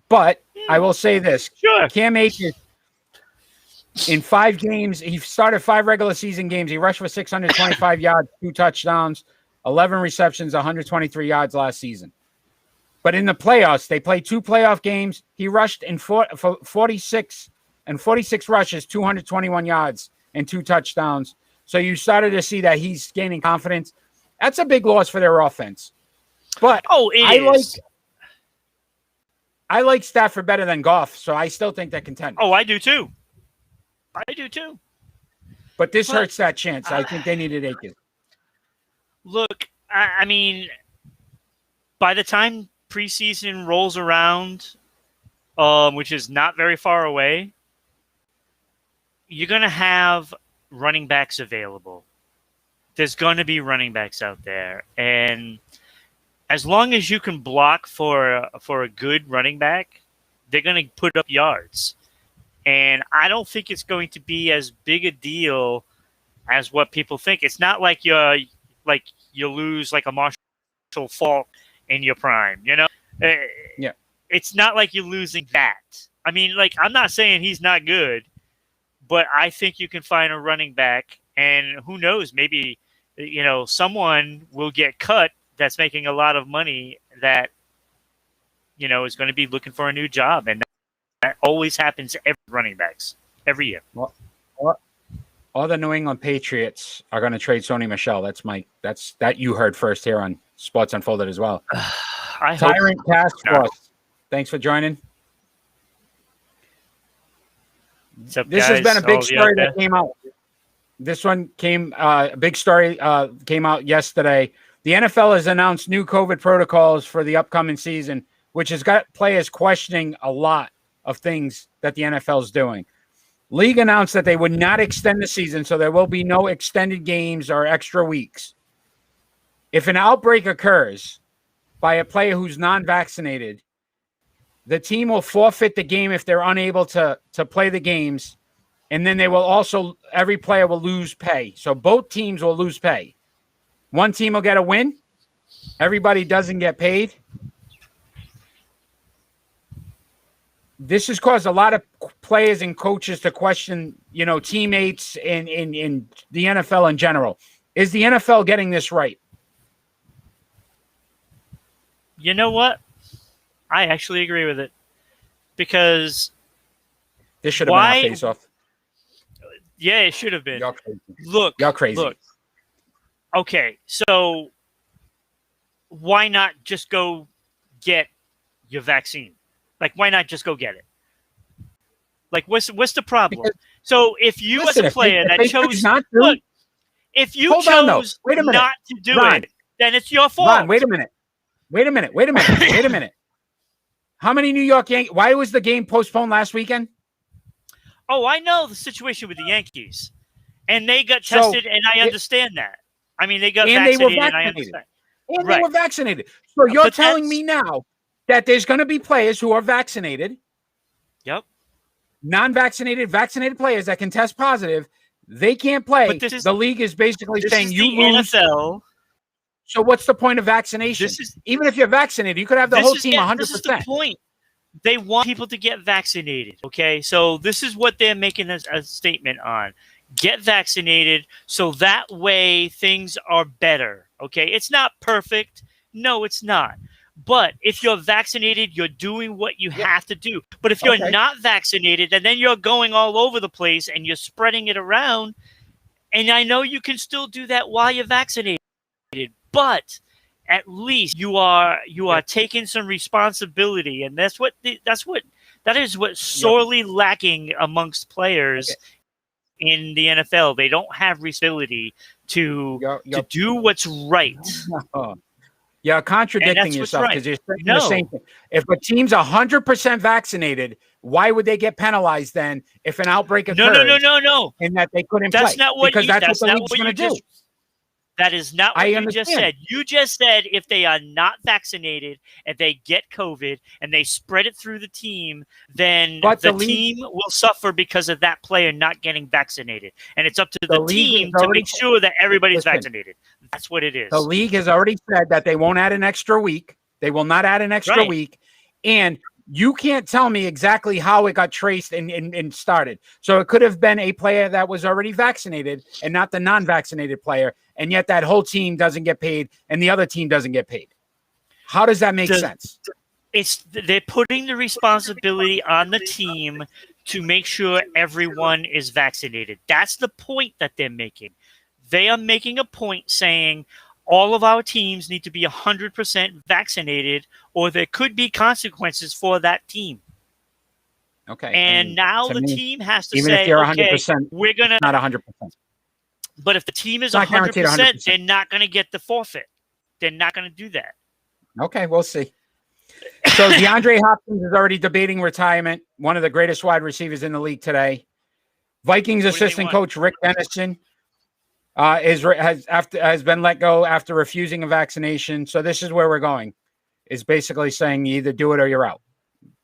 But I will say this. Sure. Cam Akers, in 5 games, he started 5 regular season games. He rushed for 625 yards, 2 touchdowns, 11 receptions, 123 yards last season. But in the playoffs, they played 2 playoff games. He rushed for 46 rushes, 221 yards, and 2 touchdowns. So you started to see that he's gaining confidence. That's a big loss for their offense. But I like Stafford better than Goff, so I still think they're contenders. Oh, I do too. But this hurts that chance. I think they needed Akers. Look, I mean, by the time preseason rolls around, which is not very far away, you're going to have running backs available. There's going to be running backs out there. And as long as you can block for a good running back, they're going to put up yards. And I don't think it's going to be as big a deal as what people think. It's not like you lose like a Marshall Faulk in your prime, you know? Yeah. It's not like you're losing that. I mean, like, I'm not saying he's not good, but I think you can find a running back, and who knows, maybe, you know, someone will get cut that's making a lot of money that, you know, is going to be looking for a new job. And that always happens to every running backs every year. Well, all the New England Patriots are going to trade Sony Michel. That you heard first here on Sports Unfolded as well. Tyrant Task Force. Thanks for joining. What's up, this guys? has been a big story that came out. This one came, a big story came out yesterday. The NFL has announced new COVID protocols for the upcoming season, which has got players questioning a lot of things that the NFL is doing. League announced that they would not extend the season, so there will be no extended games or extra weeks. If an outbreak occurs by a player who's non-vaccinated, the team will forfeit the game if they're unable to play the games, and then they will also, every player will lose pay. So both teams will lose pay. One team will get a win. Everybody doesn't get paid. This has caused a lot of players and coaches to question, you know, teammates in the NFL in general. Is the NFL getting this right? You know what? I actually agree with it, because this should have been our face-off. Yeah, it should have been. Y'all crazy. Look, y'all crazy. Look. Okay, so why not just go get your vaccine? Like, why not just go get it? Like, what's the problem? Because, so if you as a player that chose not to, look, if you chose not to do it, then it's your fault. Ron, wait a minute. How many New York Yankees? Why was the game postponed last weekend? Oh, I know the situation with the Yankees, and they got tested, and I understand that. I mean, they got vaccinated, and I understand. And they were vaccinated. So you're telling me now that there's going to be players who are vaccinated. Yep. Non-vaccinated, vaccinated players that can test positive. They can't play. The league is basically saying you lose. NFL. So what's the point of vaccination? Even if you're vaccinated, you could have the whole team 100%. This is the point. They want people to get vaccinated, okay? So this is what they're making a statement on. Get vaccinated so that way things are better, okay? It's not perfect. No, it's not. But if you're vaccinated, you're doing what you have to do. But if you're not vaccinated, and then you're going all over the place and you're spreading it around, and I know you can still do that while you're vaccinated, but at least you are taking some responsibility, and that is what's sorely lacking amongst players in the NFL. They don't have responsibility to do what's right. You're contradicting yourself because you're saying the same thing. If a team's 100% vaccinated, why would they get penalized then if an outbreak occurs? No. And that they couldn't play. That's not what because that's what the league's going to do. That is not what I you just understand. said. You just said if they are not vaccinated and they get COVID and they spread it through the team, then But the the league, team will suffer because of that player not getting vaccinated. And it's up to the the league team has to already make sure that everybody's listen, vaccinated. That's what it the is. league has already said that they won't add an extra week. They will not add an extra Right. week. And you can't tell me exactly how it got traced and started. So it could have been a player that was already vaccinated and not the non-vaccinated player. And yet that whole team doesn't get paid and the other team doesn't get paid. How does that make sense? They're putting the responsibility on the team to make sure everyone is vaccinated. That's the point that they're making. They are making a point saying all of our teams need to be 100% vaccinated or there could be consequences for that team. Okay. And now to the me, team has to even if say, you're okay, 100%, we're going to not 100%. But if the team is It's not guaranteed 100%, 100%. they're not going to get the forfeit. They're not going to do that. Okay, we'll see. So DeAndre Hopkins is already debating retirement, one of the greatest wide receivers in the league today. Vikings assistant coach Rick Dennison has been let go after refusing a vaccination. So this is where we're going. Is basically saying you either do it or you're out.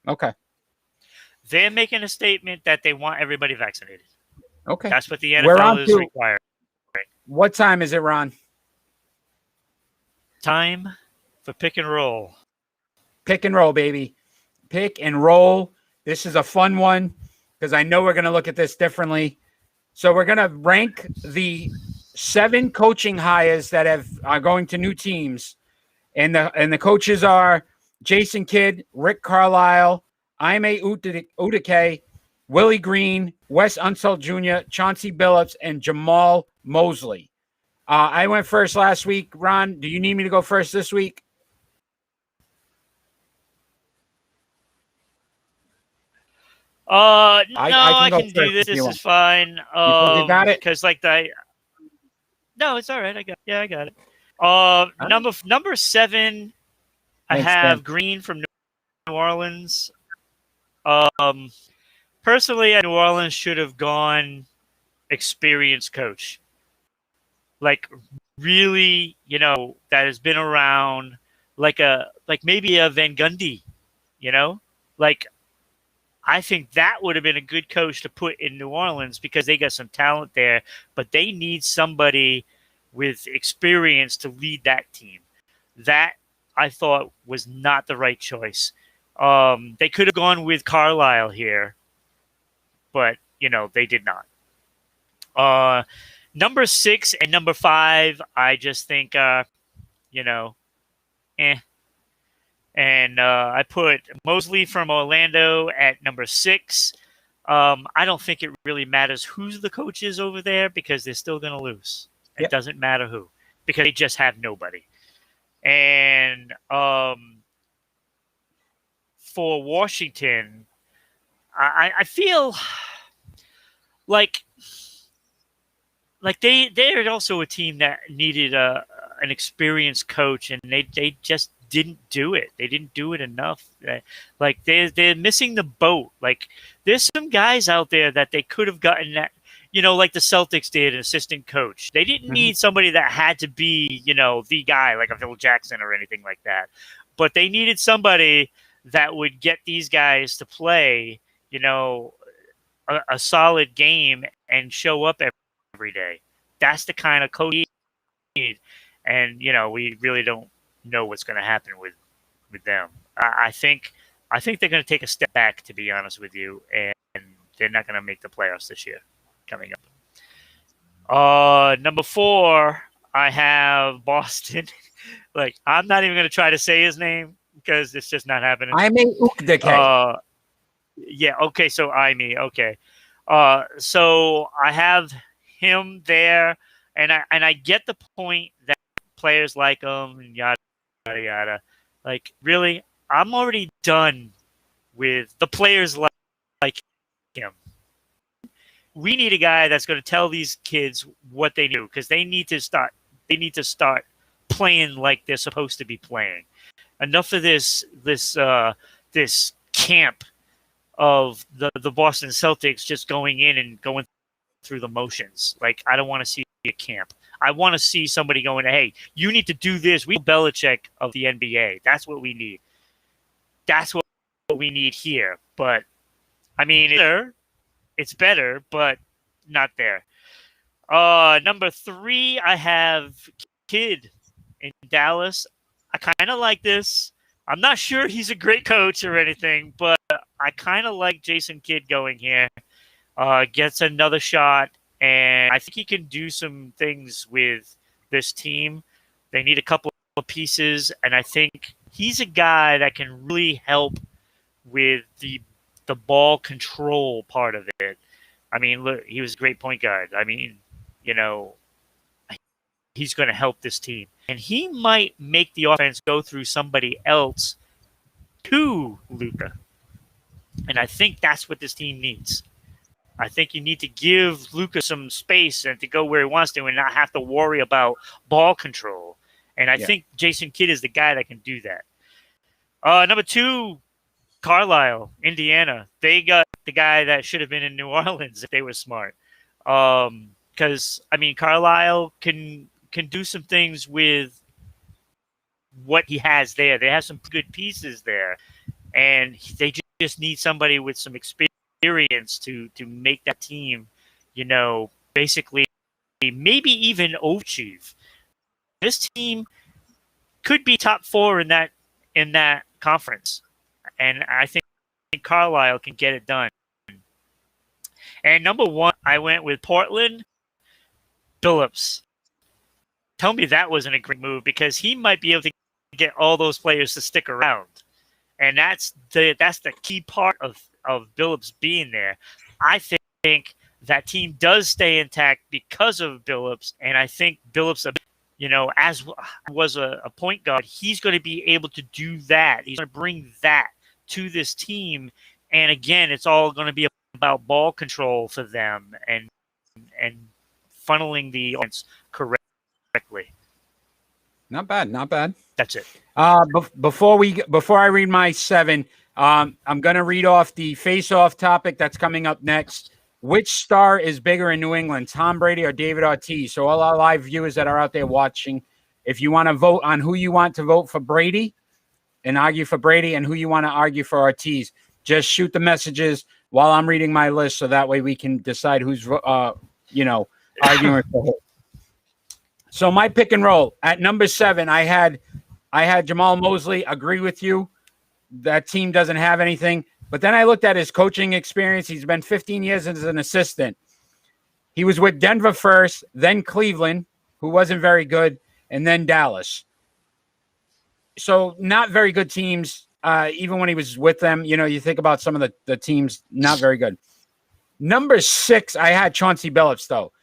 Okay. They're making a statement that they want everybody vaccinated. Okay. That's what the NFL is requiring. What time is it, Ron? Time for pick and roll. Pick and roll, baby. Pick and roll. This is a fun one because I know we're going to look at this differently. So we're going to rank the 7 coaching hires that are going to new teams. And the coaches are Jason Kidd, Rick Carlisle, Ime Udike, Willie Green, Wes Unseld Jr., Chauncey Billups, and Jamal Mosley. I went first last week. Ron, do you need me to go first this week? No, I can do this. This is fine. You got it? Because no, it's all right. I got it. Number 7, I have Green from New Orleans. Personally, New Orleans should have gone experienced coach. Like really, that has been around, like maybe a Van Gundy, I think that would have been a good coach to put in New Orleans because they got some talent there, but they need somebody with experience to lead that team. That I thought was not the right choice. They could have gone with Carlisle here, but they did not. Number 6 and number 5, I just think, And I put Mosley from Orlando at number 6. I don't think it really matters who the coach is over there because they're still going to lose. It doesn't matter who because they just have nobody. And for Washington, I feel like they're also a team that needed an experienced coach, and they just didn't do it. They didn't do it enough. Like they're missing the boat. Like there's some guys out there that they could have gotten that, like the Celtics did, an assistant coach. They didn't need somebody that had to be, the guy like a Phil Jackson or anything like that. But they needed somebody that would get these guys to play, a solid game and show up every day. That's the kind of coach we need. And, we really don't know what's going to happen with them. I think they're going to take a step back, to be honest with you, and they're not going to make the playoffs this year coming up. Number 4, I have Boston. I'm not even going to try to say his name because it's just not happening. Ime Udike. Yeah. Okay. So okay. So I have him there, and I get the point that players like him and yada yada yada. Like really, I'm already done with the players like him. We need a guy that's going to tell these kids what they do because they need to start. They need to start playing like they're supposed to be playing. Enough of this camp of the Boston Celtics just going in and going through the motions. Like I don't want to see a camp. I want to see somebody going, hey, you need to do this. We Belichick of the NBA. That's what we need. That's what we need here. But, I mean, it's better, but not there. Number 3, I have Kidd in Dallas. I kind of like this. I'm not sure he's a great coach or anything, but I kind of like Jason Kidd going here. Gets another shot, and I think he can do some things with this team. They need a couple of pieces, and I think he's a guy that can really help with the ball control part of it. I mean, look, he was a great point guard. I mean, you know, he's going to help this team. And he might make the offense go through somebody else to Luka. And I think that's what this team needs. I think you need to give Luka some space and to go where he wants to and not have to worry about ball control. And I think Jason Kidd is the guy that can do that. Number 2, Carlisle, Indiana. They got the guy that should have been in New Orleans if they were smart. Because, I mean, Carlisle can do some things with what he has there. They have some good pieces there. And they just need somebody with some experience to make that team, you know, basically maybe even overachieve. This team could be top 4 in that conference. And I think Carlisle can get it done. And number 1, I went with Portland, Billups. Tell me that wasn't a great move, because he might be able to get all those players to stick around. And that's the key part of Billups being there. I think that team does stay intact because of Billups, and I think Billups, you know, as was a point guard, he's going to be able to do that. He's going to bring that to this team, and again, it's all going to be about ball control for them and funneling the offense correctly. Not bad. That's it. Before I read my 7, I'm going to read off the face-off topic that's coming up next. Which star is bigger in New England, Tom Brady or David Ortiz? So all our live viewers that are out there watching, if you want to vote on who you want to vote for Brady and argue for Brady and who you want to argue for Ortiz, just shoot the messages while I'm reading my list, so that way we can decide who's, arguing for who. So my pick and roll at number 7, I had Jamal Mosley. Agree with you. That team doesn't have anything. But then I looked at his coaching experience. He's been 15 years as an assistant. He was with Denver first, then Cleveland, who wasn't very good, and then Dallas. So not very good teams, even when he was with them. You know, you think about some of the teams, not very good. Number 6, I had Chauncey Billups, though.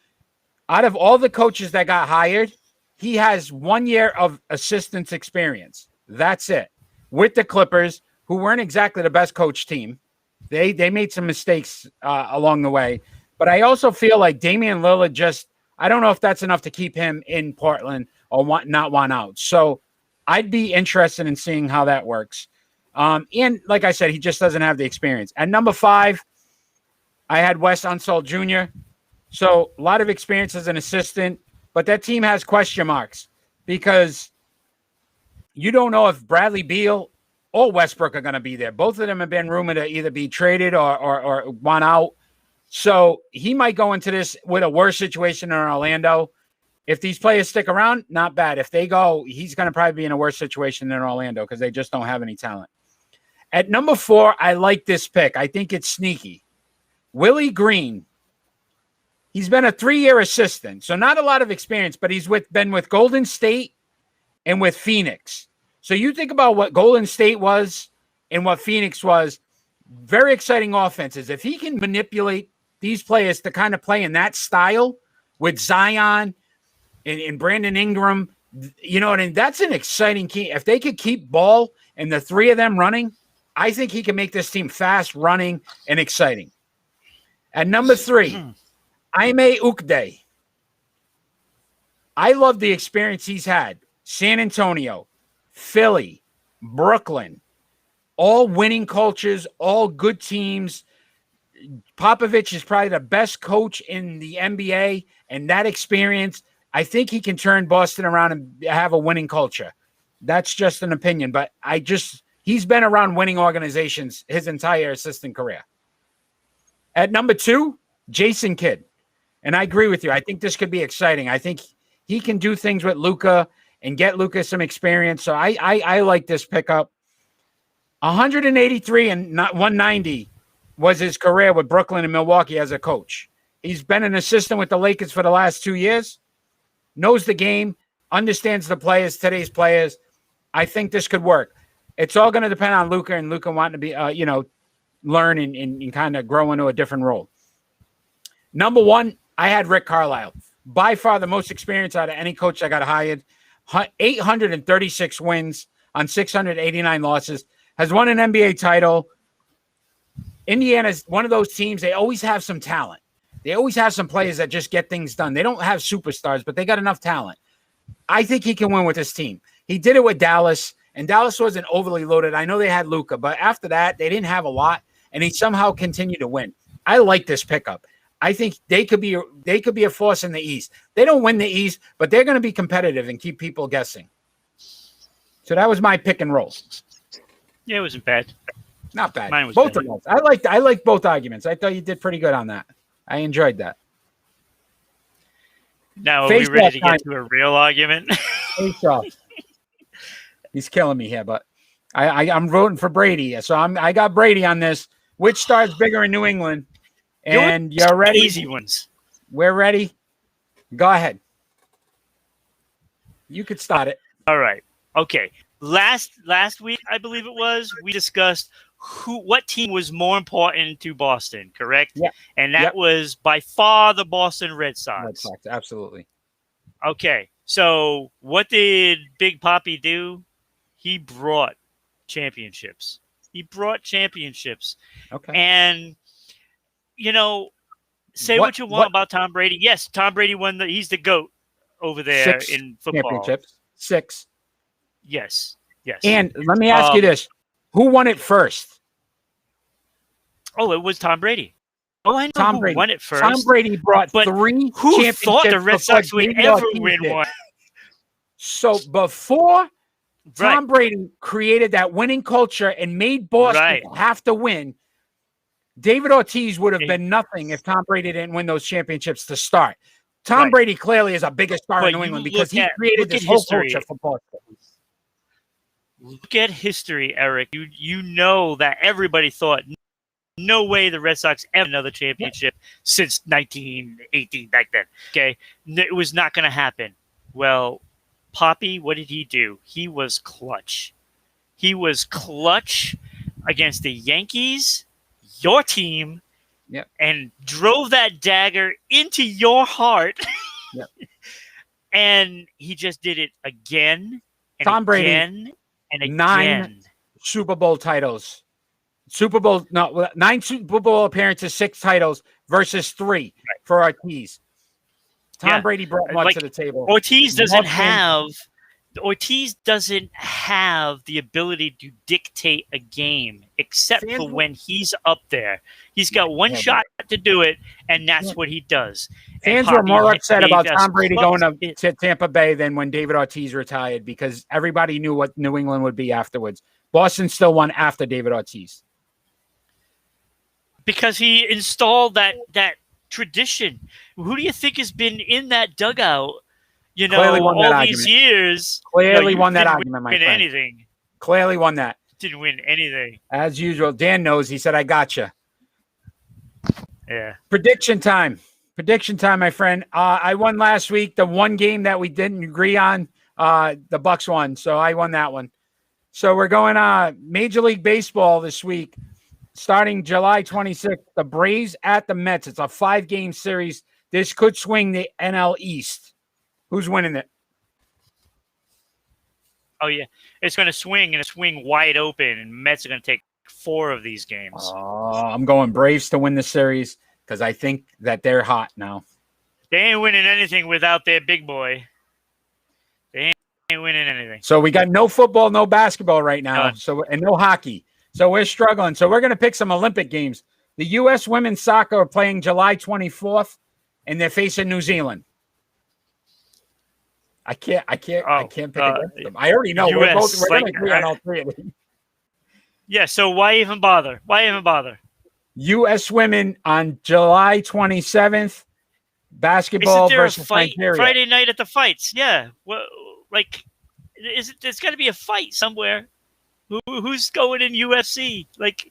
Out of all the coaches that got hired, he has 1 year of assistance experience. That's it. With the Clippers, who weren't exactly the best coach team. They made some mistakes along the way. But I also feel like Damian Lillard I don't know if that's enough to keep him in Portland or not want out. So I'd be interested in seeing how that works. And like I said, he just doesn't have the experience. At number 5, I had Wes Unseld Jr., so a lot of experience as an assistant, but that team has question marks because you don't know if Bradley Beal or Westbrook are going to be there. Both of them have been rumored to either be traded or want out. So he might go into this with a worse situation in Orlando. If these players stick around, not bad. If they go, he's going to probably be in a worse situation than Orlando because they just don't have any talent. At number 4, I like this pick. I think it's sneaky. Willie Green. He's been a 3-year assistant, so not a lot of experience, but he's been with Golden State and with Phoenix. So you think about what Golden State was and what Phoenix was, very exciting offenses. If he can manipulate these players to kind of play in that style with Zion and Brandon Ingram, you know, and that's an exciting key. If they could keep Ball and the 3 of them running, I think he can make this team fast, running, and exciting. At number 3, Ime Udoka. I love the experience he's had. San Antonio, Philly, Brooklyn, all winning cultures, all good teams. Popovich is probably the best coach in the NBA, and that experience, I think he can turn Boston around and have a winning culture. That's just an opinion, but he's been around winning organizations his entire assistant career. At number 2, Jason Kidd. And I agree with you. I think this could be exciting. I think he can do things with Luka and get Luka some experience. So I like this pickup. 183 and 190 was his career with Brooklyn and Milwaukee as a coach. He's been an assistant with the Lakers for the last 2 years, knows the game, understands the players, today's players. I think this could work. It's all going to depend on Luka and Luka wanting to be, learn and kind of grow into a different role. Number 1, I had Rick Carlisle. By far the most experience out of any coach that got hired. 836 wins on 689 losses. Has won an NBA title. Indiana's one of those teams, they always have some talent. They always have some players that just get things done. They don't have superstars, but they got enough talent. I think he can win with his team. He did it with Dallas, and Dallas wasn't overly loaded. I know they had Luka, but after that, they didn't have a lot, and he somehow continued to win. I like this pickup. I think they could be a force in the East. They don't win the East, but they're going to be competitive and keep people guessing. So that was my pick and roll. Yeah, it wasn't bad. Not bad. Mine was both bad. of those. I liked both arguments. I thought you did pretty good on that. I enjoyed that. Now, are we ready to get to a real argument? Face off. He's killing me here, but I'm voting for Brady. So I got Brady on this. Which star is bigger in New England? And you're ready? Easy ones. We're ready. Go ahead. You could start it. All right. Okay. Last week, I believe it was, we discussed what team was more important to Boston, correct? Yeah. And that was by far the Boston Red Sox. Red Sox, absolutely. Okay. So what did Big Papi do? He brought championships. Okay. And, say what you want about Tom Brady. Yes, Tom Brady he's the GOAT over there in football. Championships. 6. Yes. And let me ask you this. Who won it first? Oh, it was Tom Brady. Oh, I know Tom who Brady won it first. Tom Brady brought 3 who championships. Thought the Red Sox would ever win one? So before Tom Brady created that winning culture and made Boston have to win, David Ortiz would have been nothing if Tom Brady didn't win those championships to start. Tom Brady clearly is a bigger star in New England because he created this whole culture for Boston. Look at history, Eric. You know that everybody thought, no way the Red Sox ever another championship since 1918 back then. Okay, it was not going to happen. Well, Papi, what did he do? He was clutch. He was clutch against the Yankees, your team, and drove that dagger into your heart. And he just did it again and Tom Brady, again and again. 9 Super Bowl titles. 9 Super Bowl appearances, 6 titles versus 3 for Ortiz. Tom Brady brought much to the table. Ortiz doesn't have the ability to dictate a game except for when he's up there. He's got one shot to do it, and that's what he does. Fans were more upset about Tom Brady going to Tampa Bay than when David Ortiz retired because everybody knew what New England would be afterwards. Boston still won after David Ortiz. Because he installed that tradition. Who do you think has been in that dugout, all these years? Clearly won that argument, my friend. Anything. Clearly won that. Didn't win anything. As usual, Dan knows. He said, I got you. Yeah. Prediction time, my friend. I won last week. The one game that we didn't agree on, the Bucks won, so I won that one. So we're going Major League Baseball this week. Starting July 26th, the Braves at the Mets. It's a 5-game series. This could swing the NL East. Who's winning it? Oh, yeah. It's going to swing, and it's swing wide open, and Mets are going to take 4 of these games. Oh, I'm going Braves to win the series because I think that they're hot now. They ain't winning anything without their big boy. They ain't winning anything. So we got no football, no basketball right now, and no hockey. So we're struggling. So we're going to pick some Olympic games. The U.S. women's soccer are playing July 24th, and they're facing New Zealand. I can't pick against them. I already know US, we're going to agree on all three of them. Yeah, so why even bother? U.S. women on July 27th, basketball Isn't there a versus fight Nigeria. Friday night at the fights? Yeah. Well, like, there's got to be a fight somewhere. Who's going in UFC? Like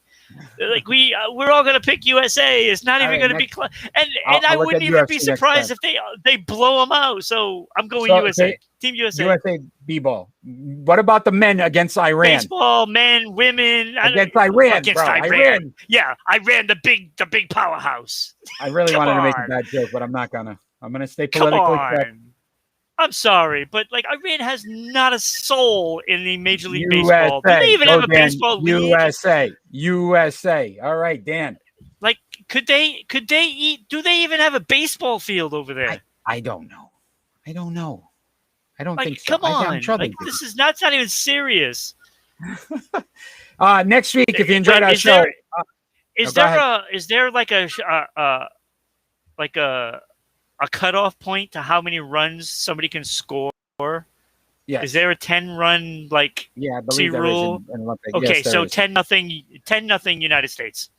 we're all going to pick USA. It's not even going to be close. And I wouldn't even be surprised if they blow them out. So I'm going USA. Team USA. USA B-ball. What about the men against Iran? Baseball, men, women. Against Iran, bro. Iran. Yeah, Iran, the big powerhouse. I really wanted to make a bad joke, but I'm not gonna. I'm gonna stay politically correct. I'm sorry, but like Iran has not a soul in the Major League Baseball. Do they even have a baseball league? USA. All right, Dan. Like, could they eat? Do they even have a baseball field over there? I don't know. I don't like, think so. Come on, this is not even serious. Next week, if you enjoyed our show, is there like a cutoff point to how many runs somebody can score? Yes. Is there a 10-run I believe there rule? is in Olympic. Okay, yes, so 10-0 United States.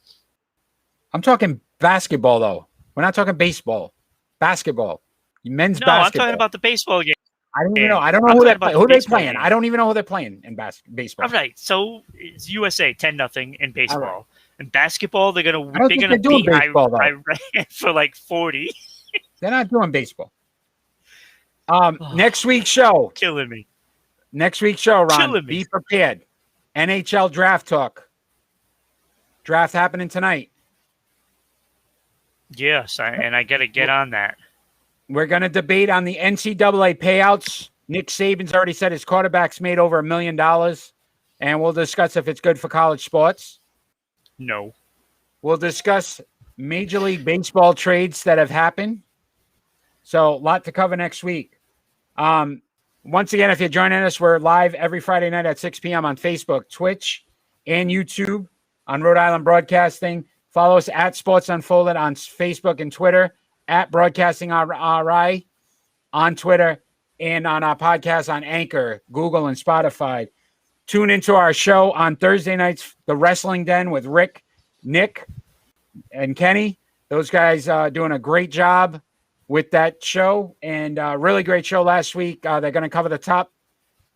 I'm talking basketball though. We're not talking baseball. Basketball. Men's basketball. I'm talking about the baseball game. I don't even know. I don't know who they're playing. Game. I don't even know who they're playing in baseball. All right. So it's USA 10-0 in baseball. Right. In basketball, they're gonna beat Iran for like 40. They're not doing baseball. Next week's show. Killing me. Next week's show, Ron. Be prepared. NHL draft talk. Draft happening tonight. Yes, and I got to get on that. We're going to debate on the NCAA payouts. Nick Saban's already said his quarterback's made over $1 million. And we'll discuss if it's good for college sports. No. We'll discuss Major League Baseball trades that have happened. So a lot to cover next week. Once again, if you're joining us, we're live every Friday night at 6 p.m. on Facebook, Twitch, and YouTube on Rhode Island Broadcasting. Follow us at Sports Unfolded on Facebook and Twitter, at Broadcasting RI on Twitter, and on our podcast on Anchor, Google, and Spotify. Tune into our show on Thursday nights, The Wrestling Den with Rick, Nick, and Kenny. Those guys doing a great job with that show, and really great show last week. They're going to cover the top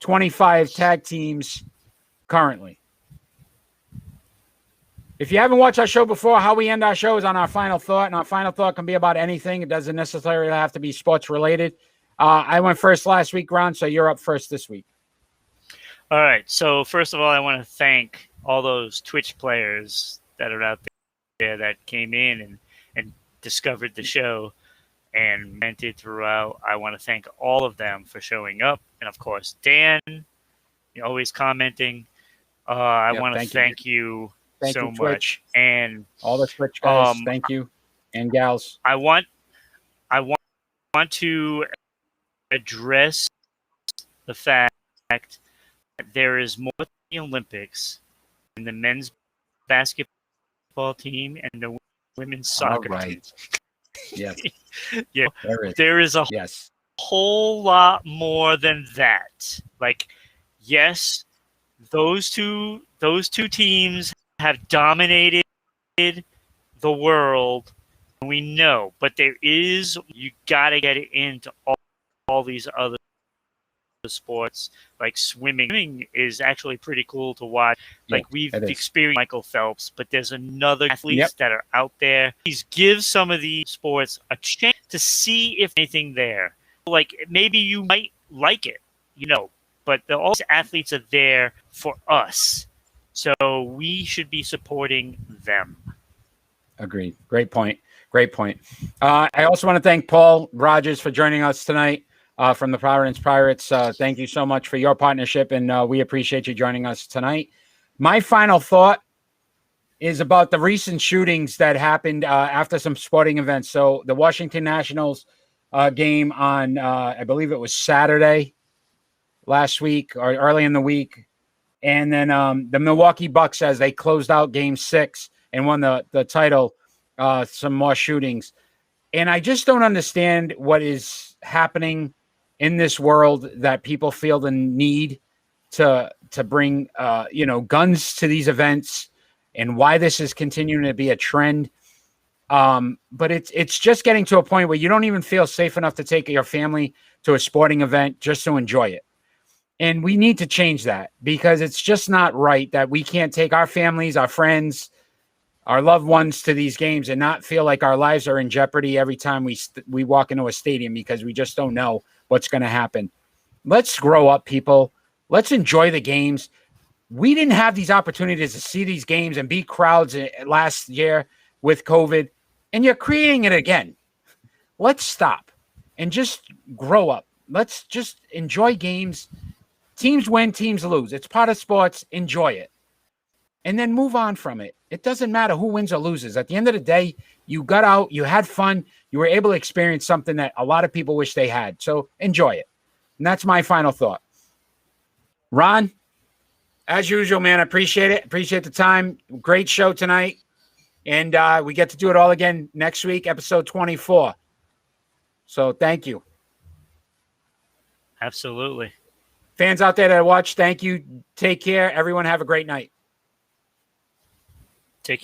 25 tag teams currently. If you haven't watched our show before, how we end our show is on our final thought, and our final thought can be about anything. It doesn't necessarily have to be sports related. I went first last week, Ron, so you're up first this week. All right. So first of all, I want to thank all those Twitch players that are out there that came in and discovered the show and meant it throughout. I want to thank all of them for showing up. And of course, Dan, you're always commenting. I want to thank you so much. And all the Twitch guys, thank you. And gals. I want to address the fact that there is more to the Olympics in the men's basketball team and the women's soccer team. Yes. Yeah. There is a whole lot more than that. Like, yes, those two teams have dominated the world. We know, but you got to get it into all these other sports, like swimming. Swimming is actually pretty cool to watch. Like, we've experienced Michael Phelps, but there's another athletes that are out there. Please give some of these sports a chance to see if anything there. Like, maybe you might like it, but all these athletes are there for us. So we should be supporting them. Agreed. Great point. I also want to thank Paul Rodgers for joining us tonight from the Providence Pirates. Thank you so much for your partnership, and we appreciate you joining us tonight. My final thought is about the recent shootings that happened after some sporting events. So the Washington Nationals game on, I believe it was Saturday last week or early in the week. And then the Milwaukee Bucks, as they closed out Game 6 and won the title, some more shootings. And I just don't understand what is happening in this world that people feel the need to bring guns to these events, and why this is continuing to be a trend. But it's just getting to a point where you don't even feel safe enough to take your family to a sporting event just to enjoy it. And we need to change that, because it's just not right that we can't take our families, our friends, our loved ones to these games and not feel like our lives are in jeopardy every time we walk into a stadium, because we just don't know what's going to happen. Let's grow up, people. Let's enjoy the games. We didn't have these opportunities to see these games and beat crowds last year with COVID, and you're creating it again. Let's stop and just grow up. Let's just enjoy games. Teams win, teams lose. It's part of sports. Enjoy it. And then move on from it. It doesn't matter who wins or loses. At the end of the day, you got out, you had fun, you were able to experience something that a lot of people wish they had. So enjoy it. And that's my final thought. Ron, as usual, man, I appreciate it. Appreciate the time. Great show tonight. And we get to do it all again next week, episode 24. So thank you. Absolutely. Fans out there that watch, thank you. Take care. Everyone have a great night.